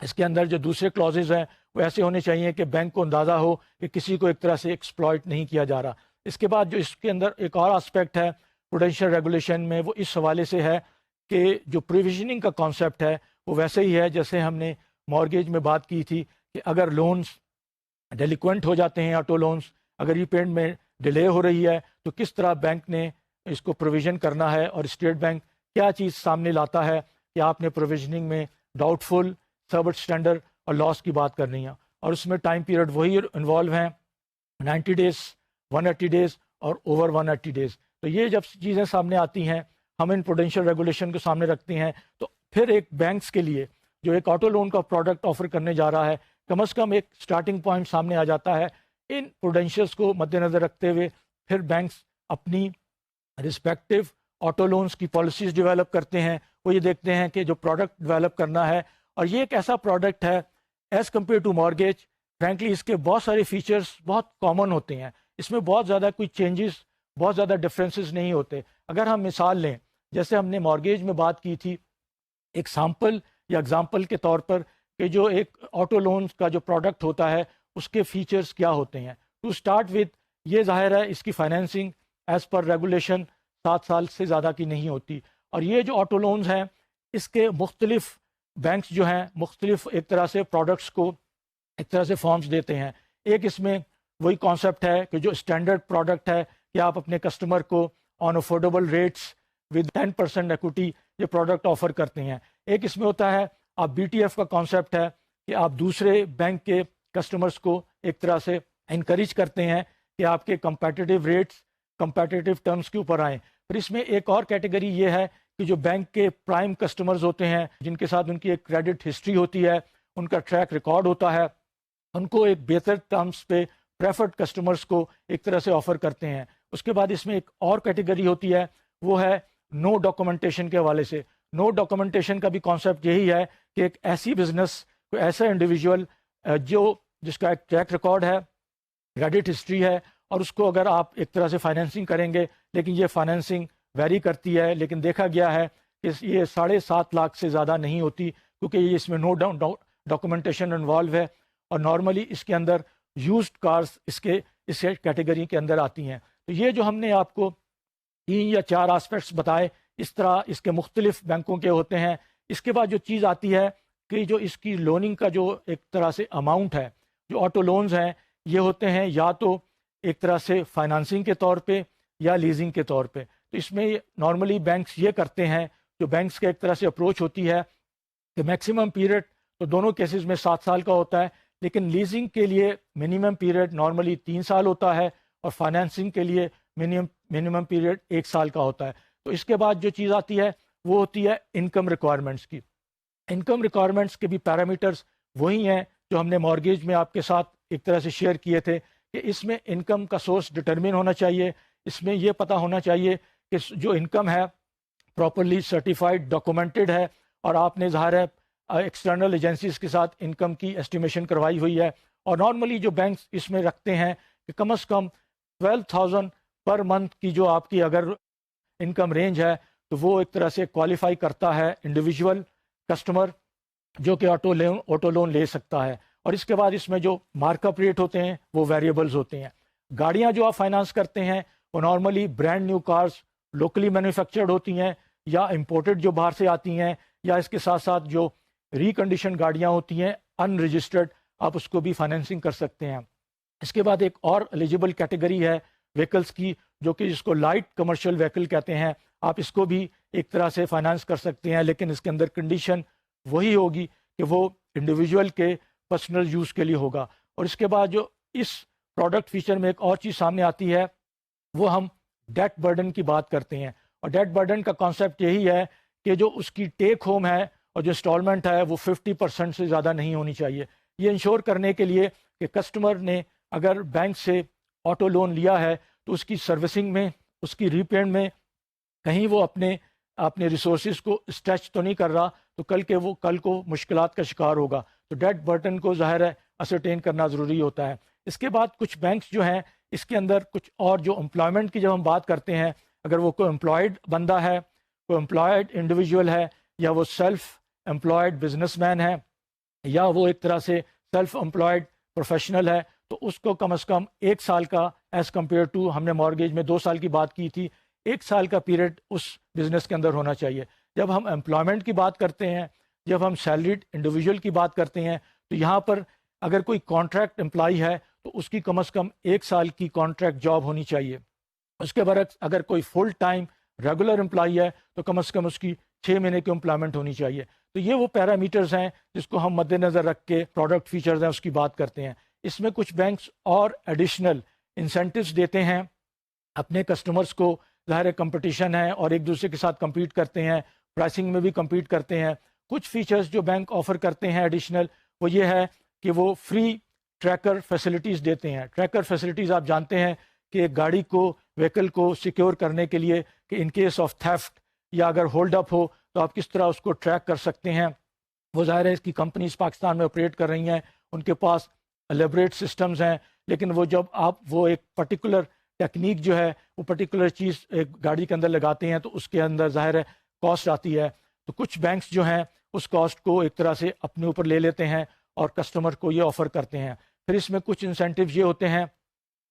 اس کے اندر جو دوسرے کلوزز ہیں وہ ایسے ہونے چاہیے کہ بینک کو اندازہ ہو کہ کسی کو ایک طرح سے ایکسپلائٹ نہیں کیا جا رہا۔ اس کے بعد جو اس کے اندر ایک اور آسپیکٹ ہے پروڈینشیل ریگولیشن میں، وہ اس حوالے سے ہے کہ جو پروویژننگ کا کانسیپٹ ہے وہ ویسے ہی ہے جیسے ہم نے مارگیج میں بات کی تھی کہ اگر لونز ڈیلیکوینٹ ہو جاتے ہیں، آٹو لونز اگر ری پیمنٹ میں ڈیلے ہو رہی ہے تو کس طرح بینک نے اس کو پروویژن کرنا ہے، اور اسٹیٹ بینک کیا چیز سامنے لاتا ہے کہ آپ نے پروویژننگ میں ڈاؤٹ فل، سب اسٹینڈرڈ اور لاس کی بات کرنی ہے، اور اس میں ٹائم پیریڈ وہی انوالو ہیں 90 ڈیز، 180 ڈیز اور اوور 180 ڈیز۔ تو یہ جب چیزیں سامنے آتی ہیں، ہم ان پروڈینشیل ریگولیشن کو سامنے رکھتے ہیں، تو پھر ایک بینکس کے لیے جو ایک آٹو لون کا پروڈکٹ آفر کرنے جا رہا ہے، کم از کم ایک سٹارٹنگ پوائنٹ سامنے آ جاتا ہے۔ ان پروڈینشیلس کو مد نظر رکھتے ہوئے پھر بینکس اپنی رسپیکٹو آٹو لونز کی پالیسیز ڈیولپ کرتے ہیں۔ وہ یہ دیکھتے ہیں کہ جو پروڈکٹ ڈیولپ کرنا ہے، اور یہ ایک ایسا پروڈکٹ ہے as compare to mortgage, frankly اس کے بہت سارے فیچرز بہت کامن ہوتے ہیں، اس میں بہت زیادہ کوئی چینجز، بہت زیادہ ڈفرینسز نہیں ہوتے۔ اگر ہم مثال لیں، جیسے ہم نے مارگیج میں بات کی تھی، ایک سیمپل یا اگزامپل کے طور پر کہ جو ایک آٹو لونز کا جو پروڈکٹ ہوتا ہے اس کے فیچرز کیا ہوتے ہیں۔ ٹو اسٹارٹ وتھ، یہ ظاہر ہے اس کی فائنینسنگ ایز پر ریگولیشن 7 سال سے زیادہ کی نہیں ہوتی، اور یہ جو آٹو لونز ہیں اس کے مختلف بینکس جو ہیں مختلف ایک طرح سے پروڈکٹس کو ایک طرح سے فارمز دیتے ہیں۔ ایک اس میں وہی کانسیپٹ ہے کہ جو اسٹینڈرڈ پروڈکٹ ہے کہ آپ اپنے کسٹمر کو آن افورڈیبل ریٹس ود 10% ایکوٹی یہ پروڈکٹ آفر کرتے ہیں۔ ایک اس میں ہوتا ہے آپ بی ٹی ایف کا کانسیپٹ ہے کہ آپ دوسرے بینک کے کسٹمرز کو ایک طرح سے انکریج کرتے ہیں کہ آپ کے کمپیٹیٹیو ریٹس، کمپیٹیٹیو ٹرمز کے اوپر آئیں۔ پھر اس میں ایک اور کیٹیگری یہ ہے کہ جو بینک کے پرائم کسٹمرز ہوتے ہیں، جن کے ساتھ ان کی ایک کریڈٹ ہسٹری ہوتی ہے، ان کا ٹریک ریکارڈ ہوتا ہے، ان کو ایک بہتر ٹرمز پہ پریفرڈ کسٹمرز کو ایک طرح سے آفر کرتے ہیں۔ اس کے بعد اس میں ایک اور کیٹیگری ہوتی ہے، وہ ہے نو ڈاکومنٹیشن کے حوالے سے۔ نو ڈاکومنٹیشن کا بھی کانسیپٹ یہی ہے کہ ایک ایسی بزنس، کوئی ایسا انڈیویجول جس کا ایک ٹریک ریکارڈ ہے، کریڈٹ ہسٹری ہے، اور اس کو اگر آپ ایک طرح سے فائنینسنگ کریں گے، لیکن یہ فائنینسنگ ویری کرتی ہے، لیکن دیکھا گیا ہے کہ یہ 7.5 لاکھ سے زیادہ نہیں ہوتی، کیونکہ یہ اس میں نو ڈاکومنٹیشن انوالو ہے، اور نارملی اس کے اندر یوزڈ کارز اس کیٹیگری کے اندر آتی ہیں۔ تو یہ جو ہم نے آپ کو 3 یا 4 آسپیکٹس بتائے، اس طرح اس کے مختلف بینکوں کے ہوتے ہیں۔ اس کے بعد جو چیز آتی ہے کہ جو اس کی لوننگ کا جو ایک طرح سے اماؤنٹ ہے، جو آٹو لونز ہیں یہ ہوتے ہیں یا تو ایک طرح سے فائنانسنگ کے طور پہ یا لیزنگ کے طور پہ۔ تو اس میں نارملی بینکس یہ کرتے ہیں، جو بینکس کا ایک طرح سے اپروچ ہوتی ہے کہ میکسیمم پیریڈ تو دونوں کیسز میں 7 سال کا ہوتا ہے، لیکن لیزنگ کے لیے منیمم پیریڈ نارملی 3 سال ہوتا ہے، اور فائنانسنگ کے لیے منیمم پیریڈ 1 سال کا ہوتا ہے۔ تو اس کے بعد جو چیز آتی ہے وہ ہوتی ہے انکم ریکوائرمنٹس کی۔ انکم ریکوائرمنٹس کے بھی پیرامیٹرز وہی ہیں جو ہم نے مارگیج میں آپ کے ساتھ ایک طرح سے شیئر کیے تھے، کہ اس میں انکم کا سورس ڈٹرمن ہونا چاہیے، اس میں یہ پتہ ہونا چاہیے کہ جو انکم ہے پراپرلی سرٹیفائڈ ڈاکومنٹڈ ہے، اور آپ نے ظاہر ہے ایکسٹرنل ایجنسیز کے ساتھ انکم کی ایسٹیمیشن کروائی ہوئی ہے۔ اور نارملی جو بینکس اس میں رکھتے ہیں کہ کم از کم 12,000 پر منتھ کی جو آپ کی اگر انکم رینج ہے، تو وہ ایک طرح سے کوالیفائی کرتا ہے انڈیویجول کسٹمر جو کہ آٹو لون لے سکتا ہے۔ اور اس کے بعد اس میں جو مارک اپ ریٹ ہوتے ہیں وہ ویریبلز ہوتے ہیں۔ گاڑیاں جو آپ فائنانس کرتے ہیں وہ normally brand new cars locally manufactured ہوتی ہیں، یا امپورٹڈ جو باہر سے آتی ہیں، یا اس کے ساتھ ساتھ جو ریکنڈیشن گاڑیاں ہوتی ہیں ان رجسٹرڈ، آپ اس کو بھی فائنینسنگ کر سکتے ہیں۔ اس کے بعد ایک اور ایلیجیبل کیٹیگری ہے وہیکلز کی، جو کہ جس کو لائٹ کمرشل وہیکل کہتے ہیں، آپ اس کو بھی ایک طرح سے فائنانس کر سکتے ہیں، لیکن اس کے اندر کنڈیشن وہی ہوگی کہ وہ انڈیویجول کے پرسنل یوز کے لیے ہوگا۔ اور اس کے بعد جو اس پروڈکٹ فیچر میں ایک اور چیز سامنے آتی ہے، وہ ہم ڈیٹ برڈن کی بات کرتے ہیں۔ اور ڈیٹ برڈن کا کانسیپٹ یہی ہے کہ جو اس کی ٹیک ہوم ہے اور جو انسٹالمنٹ ہے وہ 50% سے زیادہ نہیں ہونی چاہیے، یہ انشور کرنے کے لیے کہ کسٹمر نے اگر بینک سے آٹو لون لیا ہے تو اس کی سروسنگ میں، اس کی ری پیمنٹ میں کہیں وہ اپنے ریسورسز کو اسٹریچ تو نہیں کر رہا، تو کل کو مشکلات کا شکار ہوگا۔ تو ڈیٹ برڈن کو ظاہر ہے اسرٹین کرنا ضروری ہوتا ہے۔ اس کے بعد کچھ بینکس جو ہیں اس کے اندر کچھ اور جو امپلائمنٹ کی جب ہم بات کرتے ہیں، اگر وہ کوئی امپلائڈ بندہ ہے، کوئی امپلائڈ انڈیویجول ہے، یا وہ سیلف امپلائڈ بزنس مین ہے، یا وہ ایک طرح سے سیلف امپلائڈ پروفیشنل ہے، تو اس کو کم از کم 1 سال کا ایز کمپیئر ٹو ہم نے مارگیج میں 2 سال کی بات کی تھی، 1 سال کا پیریڈ اس بزنس کے اندر ہونا چاہیے۔ جب ہم امپلائمنٹ کی بات کرتے ہیں، جب ہم سیلریڈ انڈیویجول کی بات کرتے ہیں، تو یہاں پر اگر کوئی کانٹریکٹ امپلائی ہے تو اس کی کم از کم 1 سال کی کانٹریکٹ جاب ہونی چاہیے۔ اس کے برعکس اگر کوئی فل ٹائم ریگولر امپلائی ہے تو کم از کم اس کی 6 مہینے کی امپلائمنٹ ہونی چاہیے. تو یہ وہ پیرامیٹرز ہیں جس کو ہم مد نظر رکھ کے پروڈکٹ فیچرز ہیں اس کی بات کرتے ہیں. اس میں کچھ بینکس اور ایڈیشنل انسینٹیوز دیتے ہیں اپنے کسٹمرز کو. ظاہر کمپٹیشن ہے اور ایک دوسرے کے ساتھ کمپیٹ کرتے ہیں, پرائسنگ میں بھی کمپیٹ کرتے ہیں. کچھ فیچرز جو بینک آفر کرتے ہیں ایڈیشنل وہ یہ ہے کہ وہ فری ٹریکر فیسلٹیز دیتے ہیں. ٹریکر فیسلٹیز آپ جانتے ہیں کہ ایک گاڑی کو وہیکل کو سیکیور کرنے کے لیے کہ ان کیس آف تھیفٹ یا اگر ہولڈ اپ ہو تو آپ کس طرح اس کو ٹریک کر سکتے ہیں. وہ ظاہر ہے اس کی کمپنیز پاکستان میں آپریٹ کر رہی ہیں, ان کے پاس الیبریٹ سسٹمز ہیں, لیکن وہ جب آپ وہ ایک پرٹیکولر ٹیکنیک جو ہے وہ پرٹیکولر چیز ایک گاڑی کے اندر لگاتے ہیں تو اس کے اندر ظاہر ہے کاسٹ آتی ہے. تو کچھ بینکس جو ہیں اس کاسٹ کو ایک طرح سے اپنے اوپر لے لیتے ہیں اور کسٹمر کو یہ آفر کرتے ہیں. پھر اس میں کچھ انسینٹیو یہ ہوتے ہیں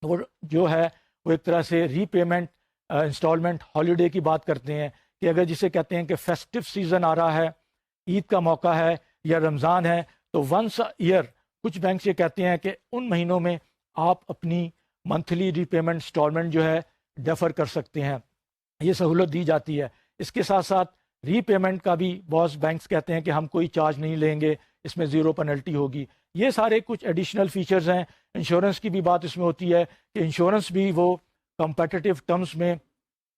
وہ جو ہے وہ ایک طرح سے ری پیمنٹ انسٹالمنٹ ہالیڈے کی بات کرتے ہیں کہ اگر جسے کہتے ہیں کہ فیسٹو سیزن آ رہا ہے, عید کا موقع ہے یا رمضان ہے, تو ونس ایئر کچھ بینکس یہ کہتے ہیں کہ ان مہینوں میں آپ اپنی منتھلی ری پیمنٹ انسٹالمنٹ جو ہے ڈیفر کر سکتے ہیں. یہ سہولت دی جاتی ہے. اس کے ساتھ ساتھ ری پیمنٹ کا بھی بہت بینکس کہتے ہیں کہ ہم کوئی چارج نہیں لیں گے, اس میں 0 پینلٹی ہوگی. یہ سارے کچھ ایڈیشنل فیچرز ہیں. انشورنس کی بھی بات اس میں ہوتی ہے کہ انشورنس بھی وہ کمپیٹیٹیو ٹرمز میں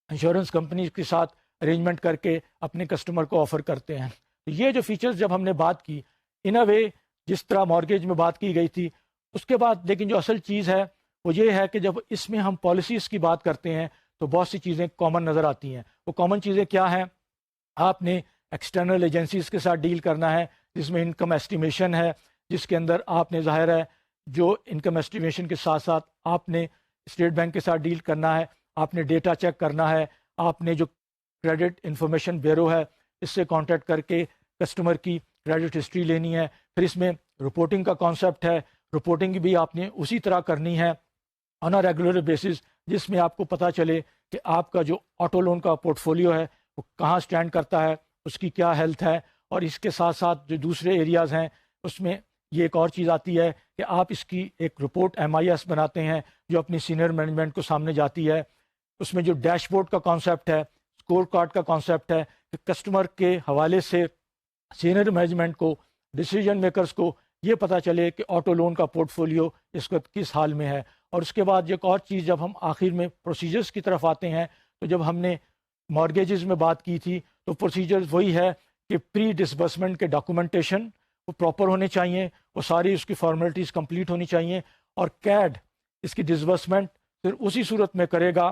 انشورنس کمپنیز کے ساتھ ارینجمنٹ کر کے اپنے کسٹمر کو آفر کرتے ہیں. یہ جو فیچرز جب ہم نے بات کی ان اے وے جس طرح مارگیج میں بات کی گئی تھی, اس کے بعد لیکن جو اصل چیز ہے وہ یہ ہے کہ جب اس میں ہم پالیسیز کی بات کرتے ہیں تو بہت سی چیزیں کامن نظر آتی ہیں. وہ کامن چیزیں کیا ہیں؟ آپ نے ایکسٹرنل ایجنسیز کے ساتھ ڈیل کرنا ہے جس میں انکم ایسٹیمیشن ہے, جس کے اندر آپ نے ظاہر ہے جو انکم ایسٹیمیشن کے ساتھ ساتھ آپ نے اسٹیٹ بینک کے ساتھ ڈیل کرنا ہے, آپ نے ڈیٹا چیک کرنا ہے, آپ نے جو کریڈٹ انفارمیشن بیورو ہے اس سے کانٹیکٹ کر کے کسٹمر کی کریڈٹ ہسٹری لینی ہے. پھر اس میں رپورٹنگ کا کانسیپٹ ہے, رپورٹنگ بھی آپ نے اسی طرح کرنی ہے آن اے ریگولر بیسس, جس میں آپ کو پتہ چلے کہ آپ کا جو آٹو لون کا پورٹ فولیو ہے وہ کہاں سٹینڈ کرتا ہے, اس کی کیا ہیلتھ ہے. اور اس کے ساتھ ساتھ جو دوسرے ایریاز ہیں اس میں یہ ایک اور چیز آتی ہے کہ آپ اس کی ایک رپورٹ MIS بناتے ہیں جو اپنی سینئر مینجمنٹ کو سامنے جاتی ہے. اس میں جو ڈیش بورڈ کا کانسیپٹ ہے, اسکور کارڈ کا کانسیپٹ ہے کہ کسٹمر کے حوالے سے سینئر مینجمنٹ کو, ڈیسیجن میکرز کو یہ پتہ چلے کہ آٹو لون کا پورٹ فولیو اس وقت کس حال میں ہے. اور اس کے بعد ایک اور چیز جب ہم آخر میں پروسیجرز کی طرف آتے ہیں تو جب ہم نے مارگیجز میں بات کی تھی تو پروسیجرز وہی ہے کہ پری ڈسبرسمنٹ کے ڈاکومنٹیشن وہ پراپر ہونے چاہیے, وہ ساری اس کی فارمیلٹیز کمپلیٹ ہونی چاہیے, اور کیڈ اس کی ڈسبرسمنٹ پھر اسی صورت میں کرے گا,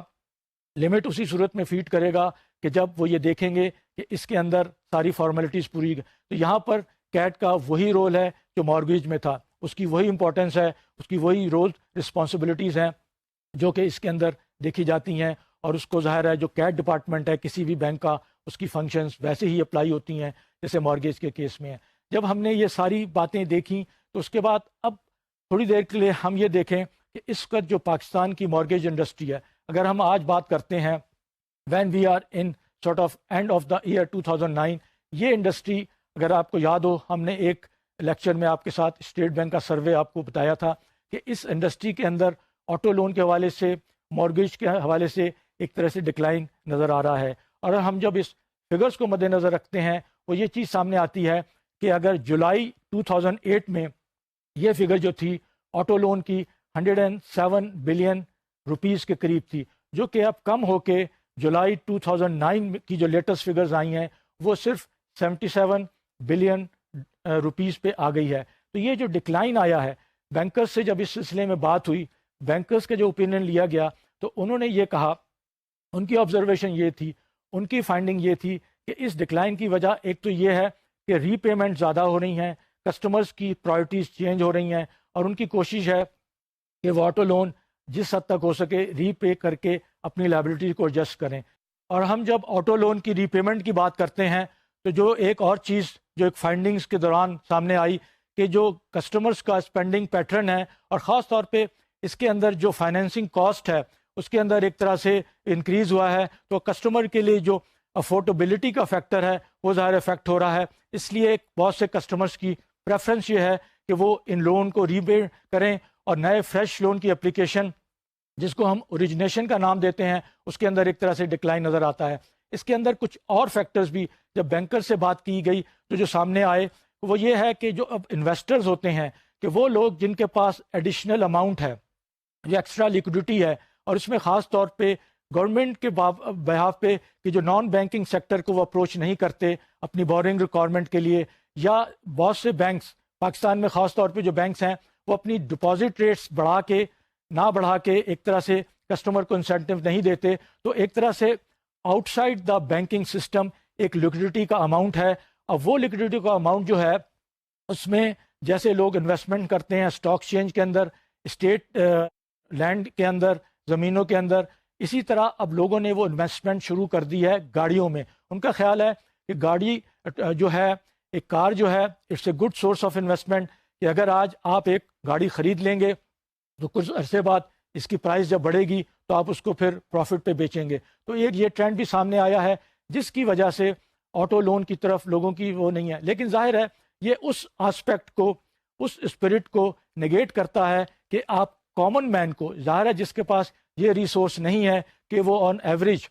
لمٹ اسی صورت میں فیڈ کرے گا کہ جب وہ یہ دیکھیں گے کہ اس کے اندر ساری فارمیلٹیز پوری. تو یہاں پر کیڈ کا وہی رول ہے جو مارگیج میں تھا, اس کی وہی امپورٹنس ہے, اس کی وہی رول رسپانسبلٹیز ہیں جو کہ اس کے اندر دیکھی جاتی ہیں. اور اس کو ظاہر ہے جو کیڈ ڈپارٹمنٹ ہے کسی بھی بینک کا, اس کی فنکشنز ویسے ہی اپلائی ہوتی ہیں جیسے مارگیج کے کیس میں ہے. جب ہم نے یہ ساری باتیں دیکھیں تو اس کے بعد اب تھوڑی دیر کے لیے ہم یہ دیکھیں کہ اس وقت جو پاکستان کی مارگیج انڈسٹری ہے, اگر ہم آج بات کرتے ہیں when we are in sort of end of the year 2009, یہ انڈسٹری اگر آپ کو یاد ہو ہم نے ایک لیکچر میں آپ کے ساتھ اسٹیٹ بینک کا سروے آپ کو بتایا تھا کہ اس انڈسٹری کے اندر آٹو لون کے حوالے سے, مارگیج کے حوالے سے ایک طرح سے ڈکلائن نظر آ رہا ہے. اور ہم جب اس فگرز کو مد نظر رکھتے ہیں وہ یہ چیز سامنے آتی ہے کہ اگر جولائی 2008 میں یہ فگر جو تھی آٹو لون کی 107 بلین روپیز کے قریب تھی, جو کہ اب کم ہو کے جولائی 2009 کی جو لیٹسٹ فگرز آئی ہیں وہ صرف 77 بلین روپیز پہ آ گئی ہے. تو یہ جو ڈکلائن آیا ہے, بینکرز سے جب اس سلسلے میں بات ہوئی, بینکرز کا جو اوپینین لیا گیا تو انہوں نے یہ کہا, ان کی آبزرویشن یہ تھی, ان کی فائنڈنگ یہ تھی کہ اس ڈکلائن کی وجہ ایک تو یہ ہے کہ ری پیمنٹ زیادہ ہو رہی ہیں, کسٹمرز کی پرائرٹیز چینج ہو رہی ہیں, اور ان کی کوشش ہے کہ وہ آٹو لون جس حد تک ہو سکے ری پے کر کے اپنی لائبلٹی کو ایڈجسٹ کریں. اور ہم جب آٹو لون کی ری پیمنٹ کی بات کرتے ہیں تو جو ایک اور چیز جو ایک فائنڈنگز کے دوران سامنے آئی کہ جو کسٹمرز کا اسپینڈنگ پیٹرن ہے, اور خاص طور پہ اس کے اندر جو فائنینسنگ کاسٹ ہے اس کے اندر ایک طرح سے انکریز ہوا ہے, تو کسٹمر کے لیے جو افورڈیبلٹی کا فیکٹر ہے وہ ظاہر افیکٹ ہو رہا ہے. اس لیے بہت سے کسٹمرز کی پریفرنس یہ ہے کہ وہ ان لون کو ری پے کریں اور نئے فریش لون کی اپلیکیشن جس کو ہم اوریجنیشن کا نام دیتے ہیں، اس کے اندر ایک طرح سے ڈکلائن نظر آتا ہے۔ اس کے اندر کچھ اور فیکٹرز بھی جب بینکر سے بات کی گئی تو جو سامنے آئے وہ یہ ہے کہ جو اب انویسٹرز ہوتے ہیں کہ وہ لوگ جن کے پاس ایڈیشنل اماؤنٹ ہے، یہ ایکسٹرا لیکوڈیٹی ہے، اور اس میں خاص طور پہ گورنمنٹ کے بہاف پہ کہ جو نان بینکنگ سیکٹر کو وہ اپروچ نہیں کرتے اپنی بورنگ ریکوائرمنٹ کے لیے، یا بہت سے بینکس پاکستان میں خاص طور پہ جو بینکس ہیں وہ اپنی ڈپازٹ ریٹس بڑھا کے ایک طرح سے کسٹمر کو انسینٹیو نہیں دیتے، تو ایک طرح سے out side the banking system ایک لیکوڈیٹی کا اماؤنٹ ہے۔ اب وہ لیکوڈیٹی کا اماؤنٹ جو ہے اس میں جیسے لوگ انویسٹمنٹ کرتے ہیں اسٹاک چینج کے اندر، اسٹیٹ لینڈ کے اندر، زمینوں کے اندر، اسی طرح اب لوگوں نے وہ انویسٹمنٹ شروع کر دی ہے گاڑیوں میں۔ ان کا خیال ہے کہ گاڑی جو ہے، ایک کار جو ہے، it's a good source of investment, کہ اگر آج آپ ایک گاڑی خرید لیں گے تو کچھ عرصے بعد اس کی پرائس جب بڑھے گی تو آپ اس کو پھر پروفٹ پہ بیچیں گے۔ تو ایک یہ ٹرینڈ بھی سامنے آیا ہے جس کی وجہ سے آٹو لون کی طرف لوگوں کی وہ نہیں ہے، لیکن ظاہر ہے یہ اس آسپیکٹ کو، اس اسپرٹ کو نگیٹ کرتا ہے کہ آپ کامن مین کو، ظاہر ہے جس کے پاس یہ ریسورس نہیں ہے کہ وہ آن ایوریج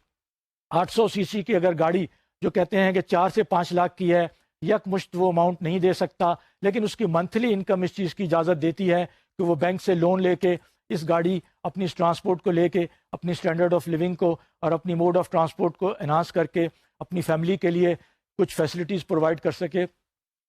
800 سی سی کی اگر گاڑی جو کہتے ہیں کہ 4 سے 5 لاکھ کی ہے، یک مشت وہ اماؤنٹ نہیں دے سکتا، لیکن اس کی منتھلی انکم اس چیز کی اجازت دیتی ہے کہ وہ بینک سے لون لے کے اس گاڑی اپنی ٹرانسپورٹ کو لے کے اپنی اسٹینڈرڈ آف لیونگ کو اور اپنی موڈ آف ٹرانسپورٹ کو انہانس کر کے اپنی فیملی کے لیے کچھ فیسلٹیز پرووائڈ کر سکے۔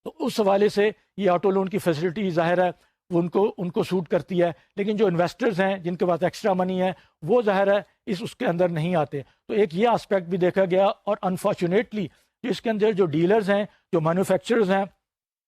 تو اس حوالے سے یہ آٹو لون کی فیسلٹی ظاہر ہے وہ ان کو سوٹ کرتی ہے، لیکن جو انویسٹرز ہیں جن کے پاس ایکسٹرا منی ہے وہ ظاہر ہے اس کے اندر نہیں آتے۔ تو ایک یہ آسپیکٹ بھی دیکھا گیا، اور انفارچونیٹلی جو اس کے اندر جو ڈیلرز ہیں، جو مینوفیکچررز ہیں،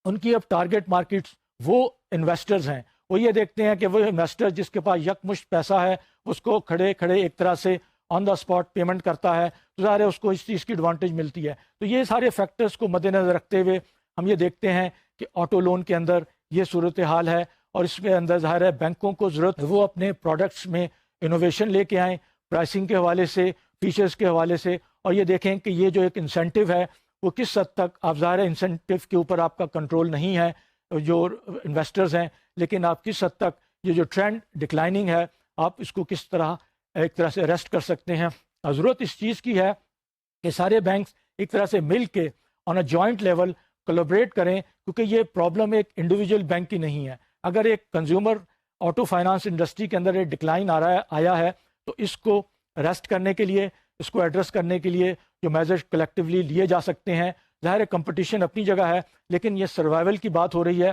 ان کی اب ٹارگٹ مارکیٹس وہ انویسٹرز ہیں۔ وہ یہ دیکھتے ہیں کہ وہ انویسٹر جس کے پاس یکمشت پیسہ ہے اس کو کھڑے ایک طرح سے آن دا اسپاٹ پیمنٹ کرتا ہے، تو ظاہر ہے اس کو اس چیز کی ایڈوانٹیج ملتی ہے۔ تو یہ سارے فیکٹرز کو مد نظر رکھتے ہوئے ہم یہ دیکھتے ہیں کہ آٹو لون کے اندر یہ صورتحال ہے، اور اس کے اندر ظاہر ہے بینکوں کو ضرورت ہے وہ اپنے پروڈکٹس میں انوویشن لے کے آئیں، پرائسنگ کے حوالے سے، فیچرز کے حوالے سے، اور یہ دیکھیں کہ یہ جو ایک انسینٹیو ہے وہ کس حد تک، آپ ظاہر ہے انسینٹیو کے اوپر آپ کا کنٹرول نہیں ہے جو انویسٹرز ہیں، لیکن آپ کس حد تک یہ جو ٹرینڈ ڈکلائننگ ہے آپ اس کو کس طرح ایک طرح سے ارسٹ کر سکتے ہیں۔ ضرورت اس چیز کی ہے کہ سارے بینکس ایک طرح سے مل کے آن اے جوائنٹ لیول کولابریٹ کریں، کیونکہ یہ پرابلم ایک انڈیویجول بینک کی نہیں ہے۔ اگر ایک کنزیومر آٹو فائنانس انڈسٹری کے اندر ایک ڈکلائن آیا ہے تو اس کو ریسٹ کرنے کے لیے، اس کو ایڈریس کرنے کے لیے جو میجرز کلیکٹیولی لیے جا سکتے ہیں، ظاہر ہے کمپٹیشن اپنی جگہ ہے، لیکن یہ سروائیول کی بات ہو رہی ہے،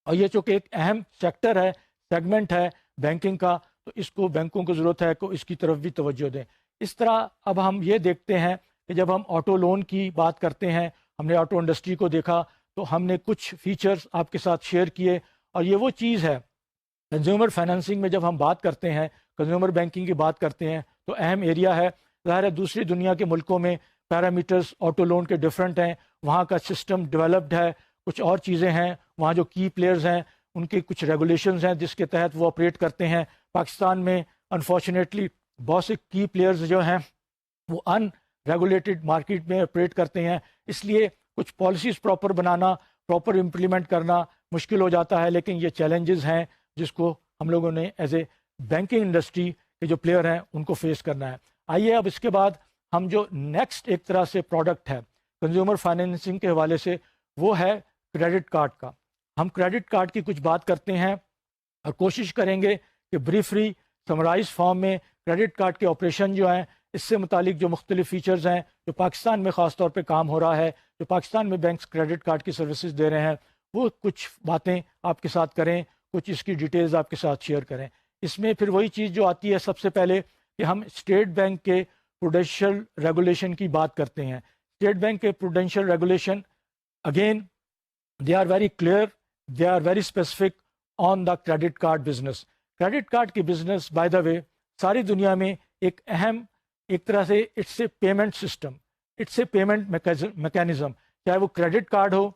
اور یہ چونکہ ایک اہم سیکٹر ہے، سیگمنٹ ہے بینکنگ کا، تو اس کو بینکوں کو ضرورت ہے کہ اس کی طرف بھی توجہ دیں۔ اس طرح اب ہم یہ دیکھتے ہیں کہ جب ہم آٹو لون کی بات کرتے ہیں، ہم نے آٹو انڈسٹری کو دیکھا تو ہم نے کچھ فیچرز آپ کے ساتھ شیئر کیے، اور یہ وہ چیز ہے کنزیومر فائنانسنگ میں جب ہم بات کرتے ہیں، کنزیومر بینکنگ کی بات کرتے ہیں تو اہم ایریا ہے۔ ظاہر ہے دوسری دنیا کے ملکوں میں پیرامیٹرز آٹو لون کے ڈفرینٹ ہیں، وہاں کا سسٹم ڈیولپڈ ہے، کچھ اور چیزیں ہیں، وہاں جو کی پلیئرز ہیں ان کی کچھ ریگولیشنز ہیں جس کے تحت وہ آپریٹ کرتے ہیں۔ پاکستان میں انفارچونیٹلی بہت سے کی پلیئرز جو ہیں وہ ان ریگولیٹڈ مارکیٹ میں آپریٹ کرتے ہیں، اس لیے کچھ پالیسیز پراپر بنانا، پراپر امپلیمنٹ کرنا مشکل ہو جاتا ہے، لیکن یہ چیلنجز ہیں جس کو ہم لوگوں نے ایز اے بینکنگ انڈسٹری کے جو پلیئر ہیں ان کو فیس کرنا ہے۔ آئیے اب اس کے بعد ہم جو نیکسٹ ایک طرح سے پروڈکٹ ہے کنزیومر فائنینسنگ کے حوالے سے وہ ہے کریڈٹ کارڈ کا۔ ہم کریڈٹ کارڈ کی کچھ بات کرتے ہیں اور کوشش کریں گے کہ بریفلی سمرائز فارم میں کریڈٹ کارڈ کے آپریشن جو ہیں، اس سے متعلق جو مختلف فیچرز ہیں جو پاکستان میں خاص طور پہ کام ہو رہا ہے، جو پاکستان میں بینکس کریڈٹ کارڈ کی سروسز دے رہے ہیں، وہ کچھ باتیں آپ کے ساتھ کریں، کچھ اس کی ڈیٹیلز آپ کے ساتھ شیئر کریں۔ اس میں پھر وہی چیز جو آتی ہے سب سے پہلے کہ ہم اسٹیٹ بینک کے پروڈینشیل ریگولیشن کی بات کرتے ہیں۔ اسٹیٹ بینک کے prudential regulation again they are very clear, they are very specific on the credit card business. Credit card کی بزنس بائی دا وے ساری دنیا میں ایک اہم ایک طرح سے it's a payment system, it's a payment mechanism, چاہے وہ کریڈٹ کارڈ ہو،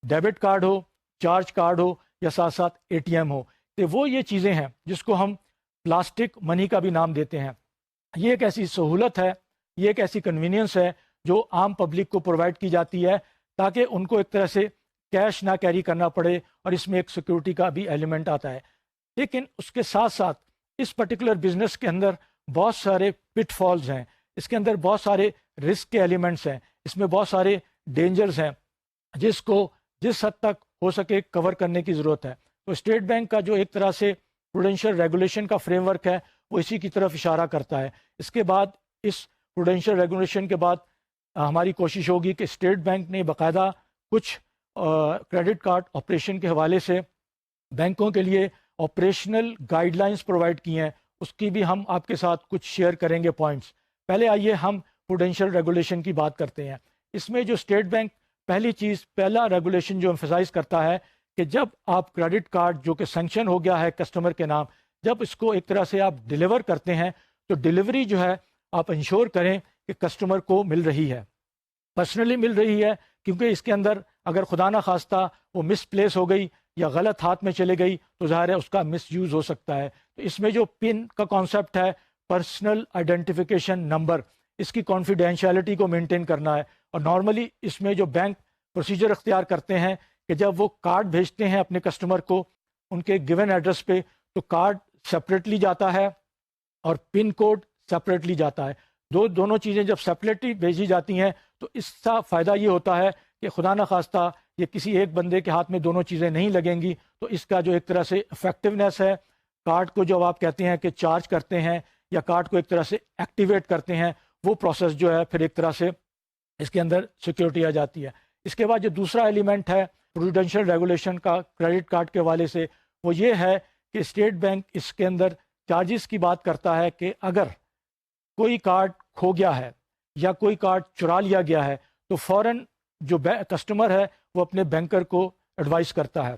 ڈیبٹ کارڈ ہو، چارج کارڈ ہو، یا ساتھ ساتھ اے ٹی ایم ہو۔ تو وہ یہ چیزیں ہیں جس کو ہم پلاسٹک منی کا بھی نام دیتے ہیں۔ یہ ایک ایسی سہولت ہے، یہ ایک ایسی کنوینئنس ہے جو عام پبلک کو پرووائڈ کی جاتی ہے تاکہ ان کو ایک طرح سے کیش نہ کیری کرنا پڑے، اور اس میں ایک سیکورٹی کا بھی ایلیمنٹ آتا ہے۔ لیکن اس کے ساتھ ساتھ اس پرٹیکولر بزنس کے اندر بہت سارے پٹ فالز ہیں، اس کے اندر بہت سارے رسک کے ایلیمنٹس ہیں، اس میں بہت سارے ڈینجرز ہیں جس کو جس حد تک ہو سکے کور کرنے کی ضرورت ہے۔ تو اسٹیٹ بینک کا جو ایک طرح سے پروڈینشیل ریگولیشن کا فریم ورک ہے وہ اسی کی طرف اشارہ کرتا ہے۔ اس کے بعد اس پروڈینشیل ریگولیشن کے بعد ہماری کوشش ہوگی کہ اسٹیٹ بینک نے باقاعدہ کچھ کریڈٹ کارڈ آپریشن کے حوالے سے بینکوں کے لیے آپریشنل گائیڈ لائنس پرووائڈ کی ہیں، اس کی بھی ہم آپ کے ساتھ کچھ شیئر کریں گے پوائنٹس۔ پہلے آئیے ہم پروڈینشیل ریگولیشن کی بات کرتے ہیں۔ اس میں جو اسٹیٹ بینک پہلا ریگولیشن جو ایمفسائز کرتا ہے کہ جب آپ کریڈٹ کارڈ جو کہ سینکشن ہو گیا ہے کسٹمر کے نام، جب اس کو ایک طرح سے آپ ڈیلیور کرتے ہیں تو ڈیلیوری جو ہے آپ انشور کریں کہ کسٹمر کو مل رہی ہے، پرسنلی مل رہی ہے، کیونکہ اس کے اندر اگر خدا نہ خواستہ وہ مس پلیس ہو گئی یا غلط ہاتھ میں چلے گئی تو ظاہر ہے اس کا مس یوز ہو سکتا ہے۔ تو اس میں جو پن کا کانسیپٹ ہے، پرسنل آئیڈینٹیفیکیشن نمبر، اس کی کانفیڈینشیلٹی کو مینٹین کرنا ہے۔ اور نارملی اس میں جو بینک پروسیجر اختیار کرتے ہیں کہ جب وہ کارڈ بھیجتے ہیں اپنے کسٹمر کو ان کے گیون ایڈریس پہ تو کارڈ سپریٹلی جاتا ہے اور پن کوڈ سپریٹلی جاتا ہے۔ دونوں چیزیں جب سپریٹلی بھیجی جاتی ہیں تو اس کا فائدہ یہ ہوتا ہے کہ خدا نہ خواستہ یہ کسی ایک بندے کے ہاتھ میں دونوں چیزیں نہیں لگیں گی، تو اس کا جو ایک طرح سے افیکٹونیس ہے، کارڈ کو جو آپ کہتے ہیں کہ چارج کرتے ہیں یا کارڈ کو ایک طرح سے ایکٹیویٹ کرتے ہیں، وہ پروسیس جو ہے پھر ایک طرح سے اس کے اندر سیکیورٹی آ جاتی ہے۔ اس کے بعد جو دوسرا ایلیمنٹ ہے پروڈینشیل ریگولیشن کا کریڈٹ کارڈ کے حوالے سے، وہ یہ ہے کہ اسٹیٹ بینک اس کے اندر چارجز کی بات کرتا ہے کہ اگر کوئی کارڈ کھو گیا ہے یا کوئی کارڈ چرا لیا گیا ہے تو فوراً جو کسٹمر ہے وہ اپنے بینکر کو ایڈوائز کرتا ہے۔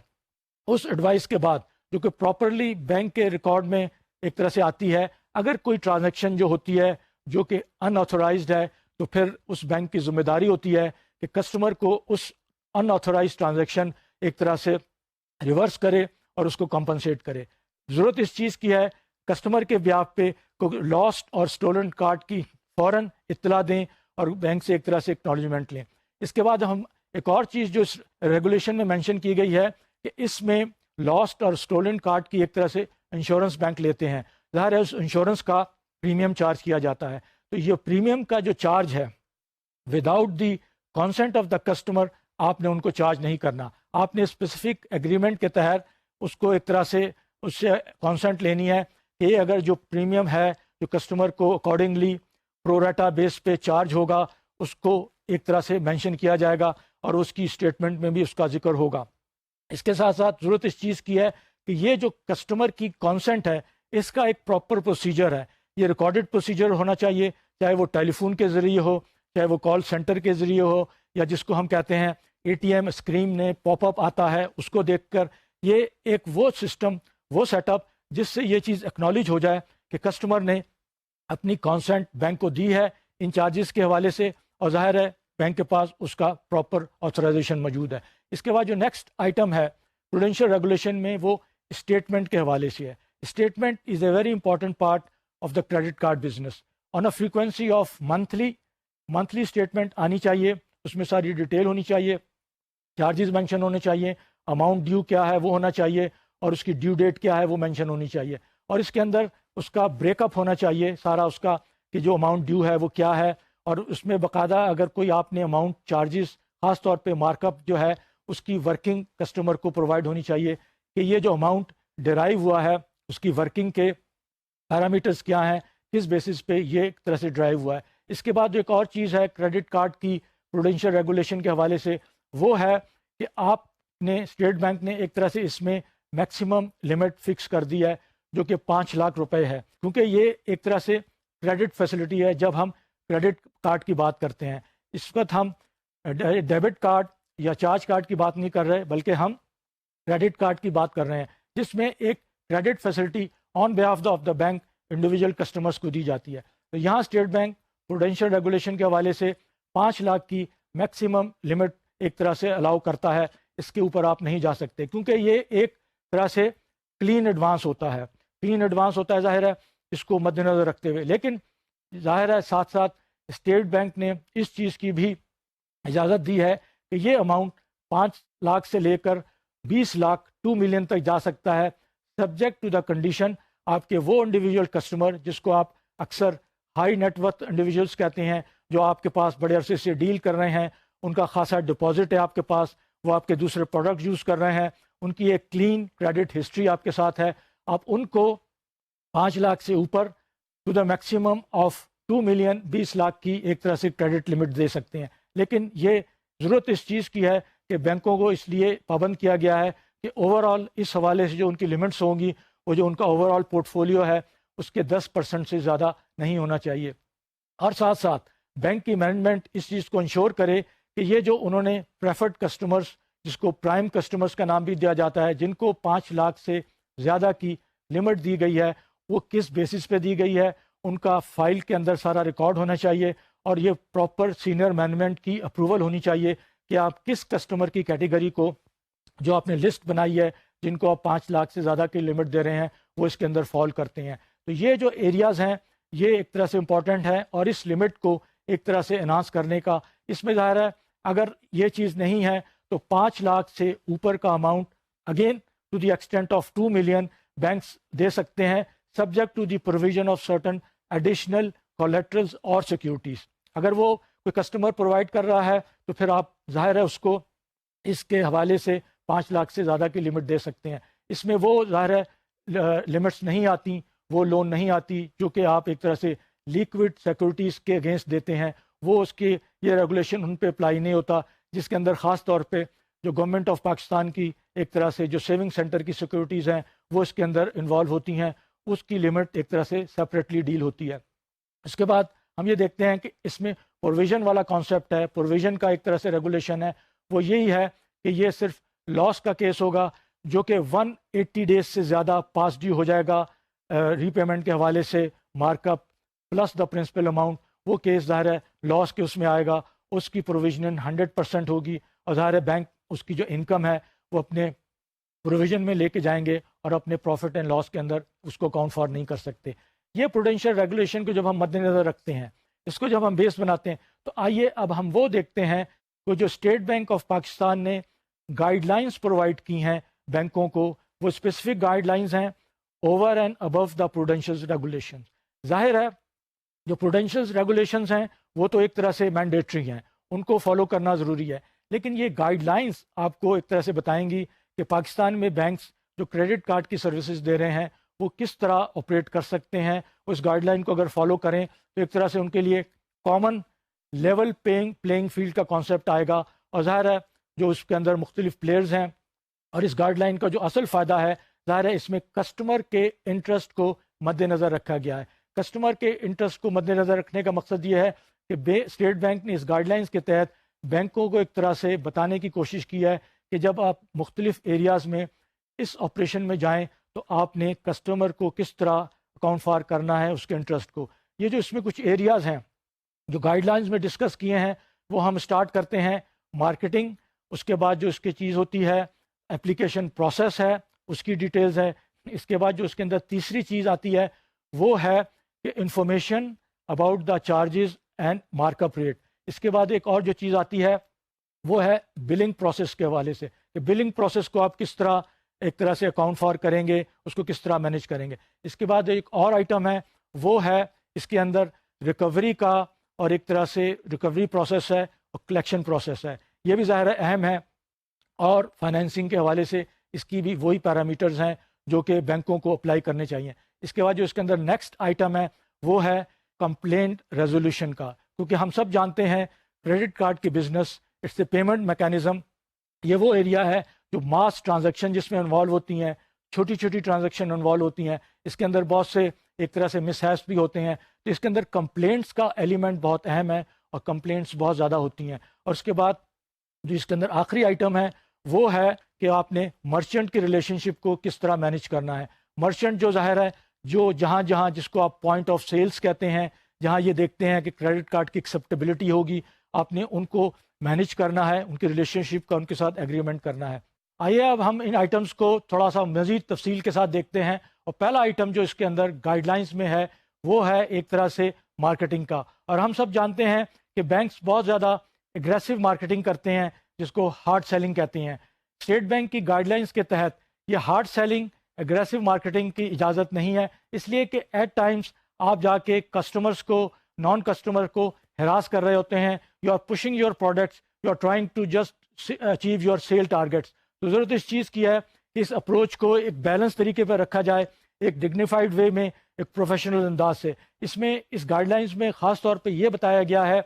اس ایڈوائز کے بعد جو کہ پراپرلی بینک کے ریکارڈ میں ایک طرح سے آتی ہے، اگر کوئی ٹرانزیکشن جو ہوتی ہے جو کہ ان آتھورائزڈ ہے تو پھر اس بینک کی ذمہ داری ہوتی ہے کہ کسٹمر کو اس ان آتھورائزڈ ٹرانزیکشن ایک طرح سے ریورس کرے اور اس کو کمپنسیٹ کرے۔ ضرورت اس چیز کی ہے کسٹمر کے بیاف پہ لاسٹ اور اسٹولن کارڈ کی فوراً اطلاع دیں اور بینک سے ایک طرح سے اکنالجمنٹ لیں۔ اس کے بعد ہم ایک اور چیز جو اس ریگولیشن میں مینشن کی گئی ہے کہ اس میں لاسٹ اور اسٹولن کارڈ کی ایک طرح سے انشورنس بینک لیتے ہیں، ظاہر ہے اس انشورنس کا پریمیم چارج کیا جاتا ہے۔ تو یہ پریمیم کا جو چارج ہے without the consent of the customer آپ نے ان کو چارج نہیں کرنا، آپ نے اسپیسیفک ایگریمنٹ کے تحت اس کو ایک طرح سے اس سے کانسنٹ لینی ہے کہ یہ اگر جو پریمیم ہے جو کسٹمر کو اکارڈنگلی پروریٹا بیس پہ چارج ہوگا اس کو ایک طرح سے مینشن کیا جائے گا اور اس کی اسٹیٹمنٹ میں بھی اس کا ذکر ہوگا۔ اس کے ساتھ ساتھ ضرورت اس چیز کی ہے کہ یہ جو کسٹمر کی کانسنٹ ہے اس کا ایک پراپر پروسیجر ہے، یہ ریکارڈڈ پروسیجر ہونا چاہیے، چاہے وہ ٹیلی فون کے ذریعے ہو، چاہے وہ کال سینٹر کے ذریعے ہو، یا جس کو ہم کہتے ہیں اے ٹی ایم اسکرین میں پاپ اپ آتا ہے اس کو دیکھ کر، یہ ایک وہ سسٹم، وہ سیٹ اپ جس سے یہ چیز اکنالج ہو جائے کہ کسٹمر نے اپنی کانسنٹ بینک کو دی ہے ان چارجز کے حوالے سے، اور ظاہر ہے بینک کے پاس اس کا پراپر آتھورائزیشن موجود ہے۔ اس کے بعد جو نیکسٹ آئٹم ہے پروڈینشیل ریگولیشن میں وہ اسٹیٹمنٹ کے حوالے سے ہے۔ Statement is a very important part of the credit card business on a frequency of monthly statement آنی چاہیے، اس میں ساری ڈیٹیل ہونی چاہیے، چارجز مینشن ہونے چاہیے، اماؤنٹ ڈیو کیا ہے وہ ہونا چاہیے، اور اس کی ڈیو ڈیٹ کیا ہے وہ مینشن ہونی چاہیے، اور اس کے اندر اس کا بریک اپ ہونا چاہیے سارا اس کا کہ جو اماؤنٹ ڈیو ہے وہ کیا ہے، اور اس میں باقاعدہ اگر کوئی آپ نے اماؤنٹ چارجز خاص طور پہ مارک اپ جو ہے اس کی ورکنگ کسٹمر کو پرووائڈ ہونی چاہیے کہ یہ جو اماؤنٹ ڈرائیو ہوا ہے اس کی ورکنگ کے پیرامیٹرز کیا ہیں، کس بیسس پہ یہ ایک طرح سے ڈرائیو ہوا ہے۔ اس کے بعد جو ایک اور چیز ہے کریڈٹ کارڈ کی پروڈینشیل ریگولیشن کے حوالے سے وہ ہے کہ آپ نے اسٹیٹ بینک نے ایک طرح سے اس میں میکسیمم لمٹ فکس کر دی ہے جو کہ 5 لاکھ روپے ہے، کیونکہ یہ ایک طرح سے کریڈٹ فیسلٹی ہے۔ جب ہم کریڈٹ کارڈ کی بات کرتے ہیں اس وقت ہم ڈیبٹ کارڈ یا چارج کارڈ کی بات نہیں کر رہے بلکہ ہم کریڈٹ کارڈ کی بات کر رہے ہیں جس میں ایک credit facility on behalf of the bank individual customers کو دی جاتی ہے۔ تو یہاں اسٹیٹ بینک پروڈینشیل ریگولیشن کے حوالے سے 5 لاکھ کی میکسیمم لمٹ ایک طرح سے الاؤ کرتا ہے، اس کے اوپر آپ نہیں جا سکتے کیونکہ یہ ایک طرح سے کلین ایڈوانس ہوتا ہے، ظاہر ہے اس کو مد نظر رکھتے ہوئے، لیکن ظاہر ہے ساتھ ساتھ اسٹیٹ بینک نے اس چیز کی بھی اجازت دی ہے کہ یہ اماؤنٹ 5 لاکھ سے لے کر 20 لاکھ 2 ملین تک جا سکتا ہے، سبجیکٹ ٹو دا کنڈیشن آپ کے وہ انڈیویجول کسٹمر جس کو آپ اکثر ہائی نیٹ ورتھ انڈیویجولس کہتے ہیں، جو آپ کے پاس بڑے عرصے سے ڈیل کر رہے ہیں، ان کا خاصا ڈپازٹ ہے آپ کے پاس، وہ آپ کے دوسرے پروڈکٹ یوز کر رہے ہیں، ان کی ایک کلین کریڈٹ ہسٹری آپ کے ساتھ ہے، آپ ان کو 5 لاکھ سے اوپر to the maximum of 2 million 20 lakh کی ایک طرح سے کریڈٹ لمٹ دے سکتے ہیں۔ لیکن یہ ضرورت اس چیز کی ہے کہ بینکوں کو اس لیے پابند کیا گیا ہے کہ اوور آل اس حوالے سے جو ان کی لمٹس ہوں گی، وہ جو ان کا اوور آل پورٹ فولیو ہے اس کے 10% سے زیادہ نہیں ہونا چاہیے۔ اور ساتھ ساتھ بینک کی مینجمنٹ اس چیز کو انشور کرے کہ یہ جو انہوں نے پریفرڈ کسٹمرز، جس کو پرائم کسٹمرز کا نام بھی دیا جاتا ہے، جن کو 5 لاکھ سے زیادہ کی لمٹ دی گئی ہے، وہ کس بیسس پہ دی گئی ہے، ان کا فائل کے اندر سارا ریکارڈ ہونا چاہیے، اور یہ پراپر سینئر مینجمنٹ کی اپروول ہونی چاہیے کہ آپ کس کسٹمر کی کیٹیگری کو، جو آپ نے لسٹ بنائی ہے جن کو آپ 5 لاکھ سے زیادہ کی لمٹ دے رہے ہیں، وہ اس کے اندر فال کرتے ہیں۔ تو یہ جو ایریاز ہیں یہ ایک طرح سے امپورٹنٹ ہے، اور اس لمٹ کو ایک طرح سے انہانس کرنے کا، اس میں ظاہر ہے اگر یہ چیز نہیں ہے تو 5 لاکھ سے اوپر کا amount again to the extent of 2 million banks دے سکتے ہیں، subject to the provision of certain additional collaterals اور سیکیورٹیز۔ اگر وہ کوئی کسٹمر پرووائڈ کر رہا ہے تو پھر آپ ظاہر ہے اس کو اس کے حوالے سے 5 لاکھ سے زیادہ کی لمٹ دے سکتے ہیں۔ اس میں وہ ظاہر ہے لمٹس نہیں آتی، وہ لون نہیں آتی جو کہ آپ ایک طرح سے لیکوڈ سیکورٹیز کے اگینسٹ دیتے ہیں، وہ اس کی یہ ریگولیشن ان پہ اپلائی نہیں ہوتا، جس کے اندر خاص طور پہ جو گورنمنٹ آف پاکستان کی ایک طرح سے جو سیونگ سینٹر کی سیکورٹیز ہیں وہ اس کے اندر انوالو ہوتی ہیں، اس کی لمٹ ایک طرح سے سپریٹلی ڈیل ہوتی ہے۔ اس کے بعد ہم یہ دیکھتے ہیں کہ اس میں پروویژن والا کانسیپٹ ہے، پروویژن کا ایک طرح سے ریگولیشن ہے، وہ یہی ہے کہ یہ صرف لاس کا کیس ہوگا جو کہ 180 ڈیز سے زیادہ پاس ڈیو ہو جائے گا ری پیمنٹ کے حوالے سے، mark up plus the principal amount, وہ کیس ظاہر ہے لاس کے اس میں آئے گا، اس کی پروویژن 100% ہوگی، اور ظاہر ہے بینک اس کی جو انکم ہے وہ اپنے پروویژن میں لے کے جائیں گے اور اپنے پروفٹ اینڈ لاس کے اندر اس کو اکاؤنٹ فار نہیں کر سکتے۔ یہ پروڈینشیل ریگولیشن کو جب ہم مد نظر رکھتے ہیں، اس کو جب ہم بیس بناتے ہیں، تو آئیے اب ہم وہ دیکھتے ہیں کہ جو اسٹیٹ بینک آف پاکستان نے گائیڈ لائنس پرووائڈ کی ہیں بینکوں کو، وہ اسپیسیفک گائیڈ لائنس ہیں over and above the prudential regulation. ظاہر ہے جو پروڈینشیل ریگولیشنز ہیں وہ تو ایک طرح سے مینڈیٹری ہیں، ان کو فالو کرنا ضروری ہے، لیکن یہ گائیڈ لائنس آپ کو ایک طرح سے بتائیں گی کہ پاکستان میں بینکس جو کریڈٹ کارڈ کی سروسز دے رہے ہیں وہ کس طرح آپریٹ کر سکتے ہیں۔ اس گائیڈ لائن کو اگر فالو کریں تو ایک طرح سے ان کے لیے کامن لیول پلینگ فیلڈ کا کانسیپٹ آئے گا، اور ظاہر ہے جو اس کے اندر مختلف پلیئرز ہیں، اور اس گائیڈ لائن کا جو اصل فائدہ ہے ظاہر ہے اس میں کسٹمر کے انٹرسٹ کو مد نظر رکھا گیا ہے۔ کسٹمر کے انٹرسٹ کو مد نظر رکھنے کا مقصد یہ ہے کہ اسٹیٹ بینک نے اس گائیڈ لائنس کے تحت بینکوں کو ایک طرح سے بتانے کی کوشش کی ہے کہ جب آپ مختلف ایریاز میں اس آپریشن میں جائیں تو آپ نے کسٹمر کو کس طرح اکاؤنٹ فار کرنا ہے، اس کے انٹرسٹ کو۔ یہ جو اس میں کچھ ایریاز ہیں جو گائیڈ لائنز میں ڈسکس کیے ہیں، وہ ہم سٹارٹ کرتے ہیں مارکیٹنگ، اس کے بعد جو اس کی چیز ہوتی ہے اپلیکیشن پروسیس ہے، اس کی ڈیٹیلز ہے، اس کے بعد جو اس کے اندر تیسری چیز آتی ہے وہ ہے کہ information about the charges and mark up rate. اس کے بعد ایک اور جو چیز آتی ہے وہ ہے بلنگ پروسیس کے حوالے سے، کہ بلنگ پروسیس کو آپ کس طرح ایک طرح سے اکاؤنٹ فار کریں گے، اس کو کس طرح مینیج کریں گے۔ اس کے بعد ایک اور آئٹم ہے، وہ ہے اس کے اندر ریکوری کا، اور ایک طرح سے ریکوری پروسیس ہے اور کلیکشن پروسیس ہے، یہ بھی ظاہر اہم ہے، اور فائنینسنگ کے حوالے سے اس کی بھی وہی پیرامیٹرز ہیں جو کہ بینکوں کو اپلائی کرنے چاہیے۔ اس کے بعد جو اس کے اندر نیکسٹ آئٹم ہے وہ ہے کمپلینٹ ریزولوشن کا، کیونکہ ہم سب جانتے ہیں کریڈٹ کارڈ کی business it's a payment mechanism, یہ وہ ایریا ہے جو ماس ٹرانزیکشن جس میں انوالو ہوتی ہیں، چھوٹی چھوٹی ٹرانزیکشن انوالو ہوتی ہیں، اس کے اندر بہت سے ایک طرح سے مس ہیپس بھی ہوتے ہیں، تو اس کے اندر کمپلینٹس کا ایلیمنٹ بہت اہم ہے، اور کمپلینٹس بہت زیادہ ہوتی ہیں۔ اور اس کے بعد جو اس کے اندر آخری آئٹم ہے وہ ہے کہ آپ نے مرچنٹ کی ریلیشن شپ کو کس طرح مینیج کرنا ہے۔ مرچنٹ جو ظاہر ہے جو جہاں جہاں جس کو آپ پوائنٹ آف سیلز کہتے ہیں، جہاں یہ دیکھتے ہیں کہ کریڈٹ کارڈ کی ایکسیپٹیبلٹی ہوگی، آپ نے ان کو مینیج کرنا ہے، ان کی ریلیشن شپ کا ان کے ساتھ ایگریمنٹ کرنا ہے۔ آئیے اب ہم ان آئٹمس کو تھوڑا سا مزید تفصیل کے ساتھ دیکھتے ہیں، اور پہلا آئٹم جو اس کے اندر گائیڈ لائنس میں ہے وہ ہے ایک طرح سے مارکیٹنگ کا، اور ہم سب جانتے ہیں کہ بینکس بہت زیادہ اگریسو مارکیٹنگ کرتے ہیں جس کو ہارڈ سیلنگ کہتے ہیں۔ اسٹیٹ بینک کی گائیڈ لائنس کے تحت یہ ہارڈ سیلنگ اگریسو مارکیٹنگ کی اجازت نہیں ہے، اس لیے کہ ایٹ ٹائمس آپ جا کے کسٹمرز کو، نان کسٹمر کو ہراس کر رہے ہوتے ہیں. You are pushing your products, you are trying to just achieve your sale targets. تو ضرورت اس چیز کی ہے کہ اس اپروچ کو ایک بیلنس طریقے پہ رکھا جائے، ایک ڈگنیفائڈ وے میں، ایک پروفیشنل انداز سے. اس میں اس گائیڈ لائنس میں خاص طور پہ یہ بتایا گیا ہے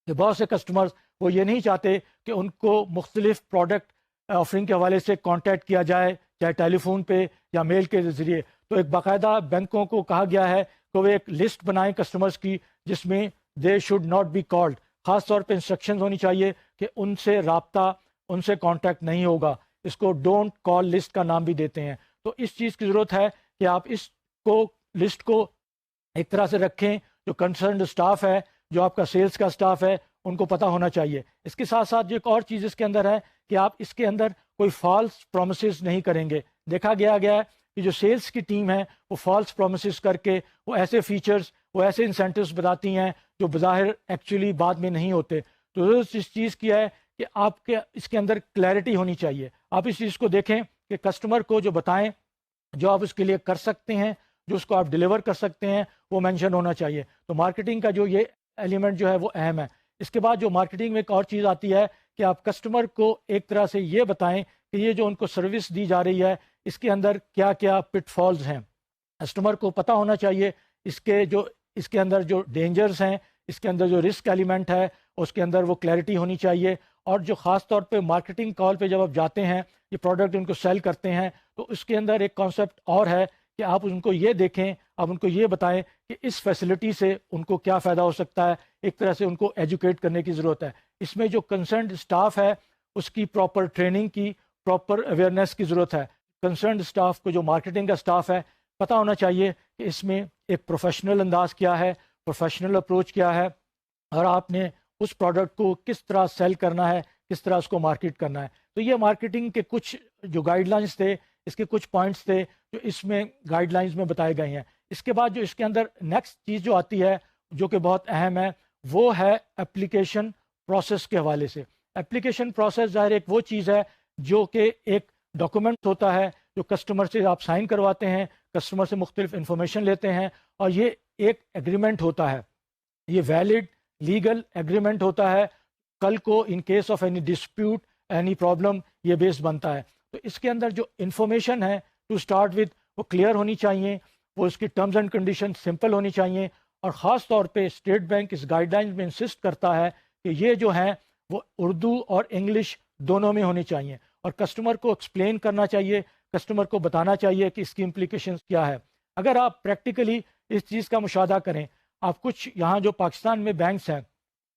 کہ بہت سے کسٹمرز وہ یہ نہیں چاہتے کہ ان کو مختلف پروڈکٹ آفرنگ کے حوالے سے کانٹیکٹ کیا جائے، چاہے ٹیلی فون پہ یا میل کے ذریعے. تو ایک باقاعدہ بینکوں کو کہا گیا ہے کہ وہ ایک لسٹ بنائیں کسٹمرز کی جس میں they should not be called. خاص طور پہ انسٹرکشنز ہونی چاہیے کہ ان سے رابطہ، ان سے کانٹیکٹ نہیں ہوگا. اس کو ڈونٹ کال لسٹ کا نام بھی دیتے ہیں. تو اس چیز کی ضرورت ہے کہ آپ اس کو لسٹ کو ایک طرح سے رکھیں. جو کنسرنڈ اسٹاف ہے، جو آپ کا سیلز کا اسٹاف ہے، ان کو پتہ ہونا چاہیے. اس کے ساتھ ساتھ جو ایک اور چیز اس کے اندر ہے کہ آپ اس کے اندر کوئی فالس پرومسز نہیں کریں گے. دیکھا گیا ہے کہ جو سیلز کی ٹیم ہے وہ فالس پرومسز کر کے وہ ایسے فیچرز، وہ ایسے انسینٹیوز بتاتی ہیں جو بظاہر ایکچولی بعد میں نہیں ہوتے. تو ضرورت اس چیز کی ہے کہ آپ کے اس کے اندر کلیئرٹی ہونی چاہیے. آپ اس چیز کو دیکھیں کہ کسٹمر کو جو بتائیں، جو آپ اس کے لیے کر سکتے ہیں، جو اس کو آپ ڈیلیور کر سکتے ہیں، وہ مینشن ہونا چاہیے. تو مارکیٹنگ کا جو یہ ایلیمنٹ جو ہے وہ اہم ہے. اس کے بعد جو مارکیٹنگ میں ایک اور چیز آتی ہے کہ آپ کسٹمر کو ایک طرح سے یہ بتائیں کہ یہ جو ان کو سروس دی جا رہی ہے اس کے اندر کیا کیا پٹ فالز ہیں. کسٹمر کو پتہ ہونا چاہیے اس کے اندر جو ڈینجرز ہیں، اس کے اندر جو رسک ایلیمنٹ ہے، اس کے اندر وہ کلیئرٹی ہونی چاہیے. اور جو خاص طور پہ مارکیٹنگ کال پہ جب آپ جاتے ہیں، یہ پروڈکٹ ان کو سیل کرتے ہیں، تو اس کے اندر ایک کانسیپٹ اور ہے کہ آپ ان کو یہ دیکھیں، آپ ان کو یہ بتائیں کہ اس فیسلٹی سے ان کو کیا فائدہ ہو سکتا ہے. ایک طرح سے ان کو ایجوکیٹ کرنے کی ضرورت ہے. اس میں جو کنسرنڈ اسٹاف ہے اس کی پراپر ٹریننگ کی، پراپر اویئرنیس کی ضرورت ہے. کنسرنڈ اسٹاف کو، جو مارکیٹنگ کا اسٹاف ہے، پتہ ہونا چاہیے کہ اس میں ایک پروفیشنل انداز کیا ہے، پروفیشنل اپروچ کیا ہے، اور آپ نے اس پروڈکٹ کو کس طرح سیل کرنا ہے، کس طرح اس کو مارکیٹ کرنا ہے. تو یہ مارکیٹنگ کے کچھ جو گائیڈ لائنس تھے، اس کے کچھ پوائنٹس تھے جو اس میں گائیڈ لائنس میں بتائے گئے ہیں. اس کے بعد جو اس کے اندر نیکسٹ چیز جو آتی ہے جو کہ بہت اہم ہے، وہ ہے اپلیکیشن پروسیس کے حوالے سے. اپلیکیشن پروسیس ظاہر ایک وہ چیز ہے جو کہ ایک ڈاکومنٹ ہوتا ہے جو کسٹمر سے آپ سائن کرواتے ہیں، کسٹمر سے مختلف انفارمیشن لیتے ہیں، اور یہ ایک ایگریمنٹ ہوتا ہے. یہ ویلڈ لیگل ایگریمنٹ ہوتا ہے. کل کو in case of any dispute, any problem, یہ بیس بنتا ہے. تو اس کے اندر جو انفارمیشن ہے ٹو اسٹارٹ وتھ، وہ کلیئر ہونی چاہیے، وہ اس کی ٹرمز اینڈ کنڈیشن سمپل ہونی چاہیے. اور خاص طور پہ اسٹیٹ بینک اس گائیڈ لائنز میں انسسٹ کرتا ہے کہ یہ جو ہیں وہ اردو اور انگلش دونوں میں ہونی چاہیے، اور کسٹمر کو ایکسپلین کرنا چاہیے، کسٹمر کو بتانا چاہیے کہ اس کی امپلیکیشنز کیا ہے. اگر آپ پریکٹیکلی اس چیز کا مشاہدہ کریں، آپ کچھ یہاں جو پاکستان میں بینکس ہیں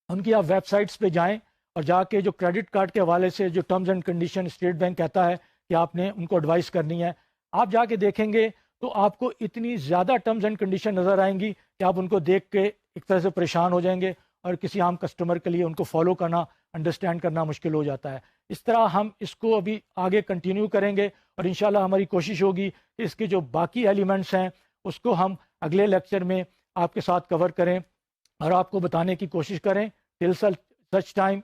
ان کی آپ ویب سائٹس پہ جائیں اور جا کے جو کریڈٹ کارڈ کے حوالے سے جو terms and condition state bank کہتا ہے کہ آپ نے ان کو ایڈوائز کرنی ہے، آپ جا کے دیکھیں گے تو آپ کو اتنی زیادہ ٹرمز اینڈ کنڈیشن نظر آئیں گی کہ آپ ان کو دیکھ کے ایک طرح سے پریشان ہو جائیں گے، اور کسی عام کسٹمر کے لیے ان کو فالو کرنا، انڈرسٹینڈ کرنا مشکل ہو جاتا ہے. اس طرح ہم اس کو ابھی آگے کنٹینیو کریں گے، اور انشاءاللہ ہماری کوشش ہوگی کہ اس کے جو باقی ایلیمنٹس ہیں اس کو ہم اگلے لیکچر میں آپ کے ساتھ کور کریں اور آپ کو بتانے کی کوشش کریں. ٹل سچ ٹائم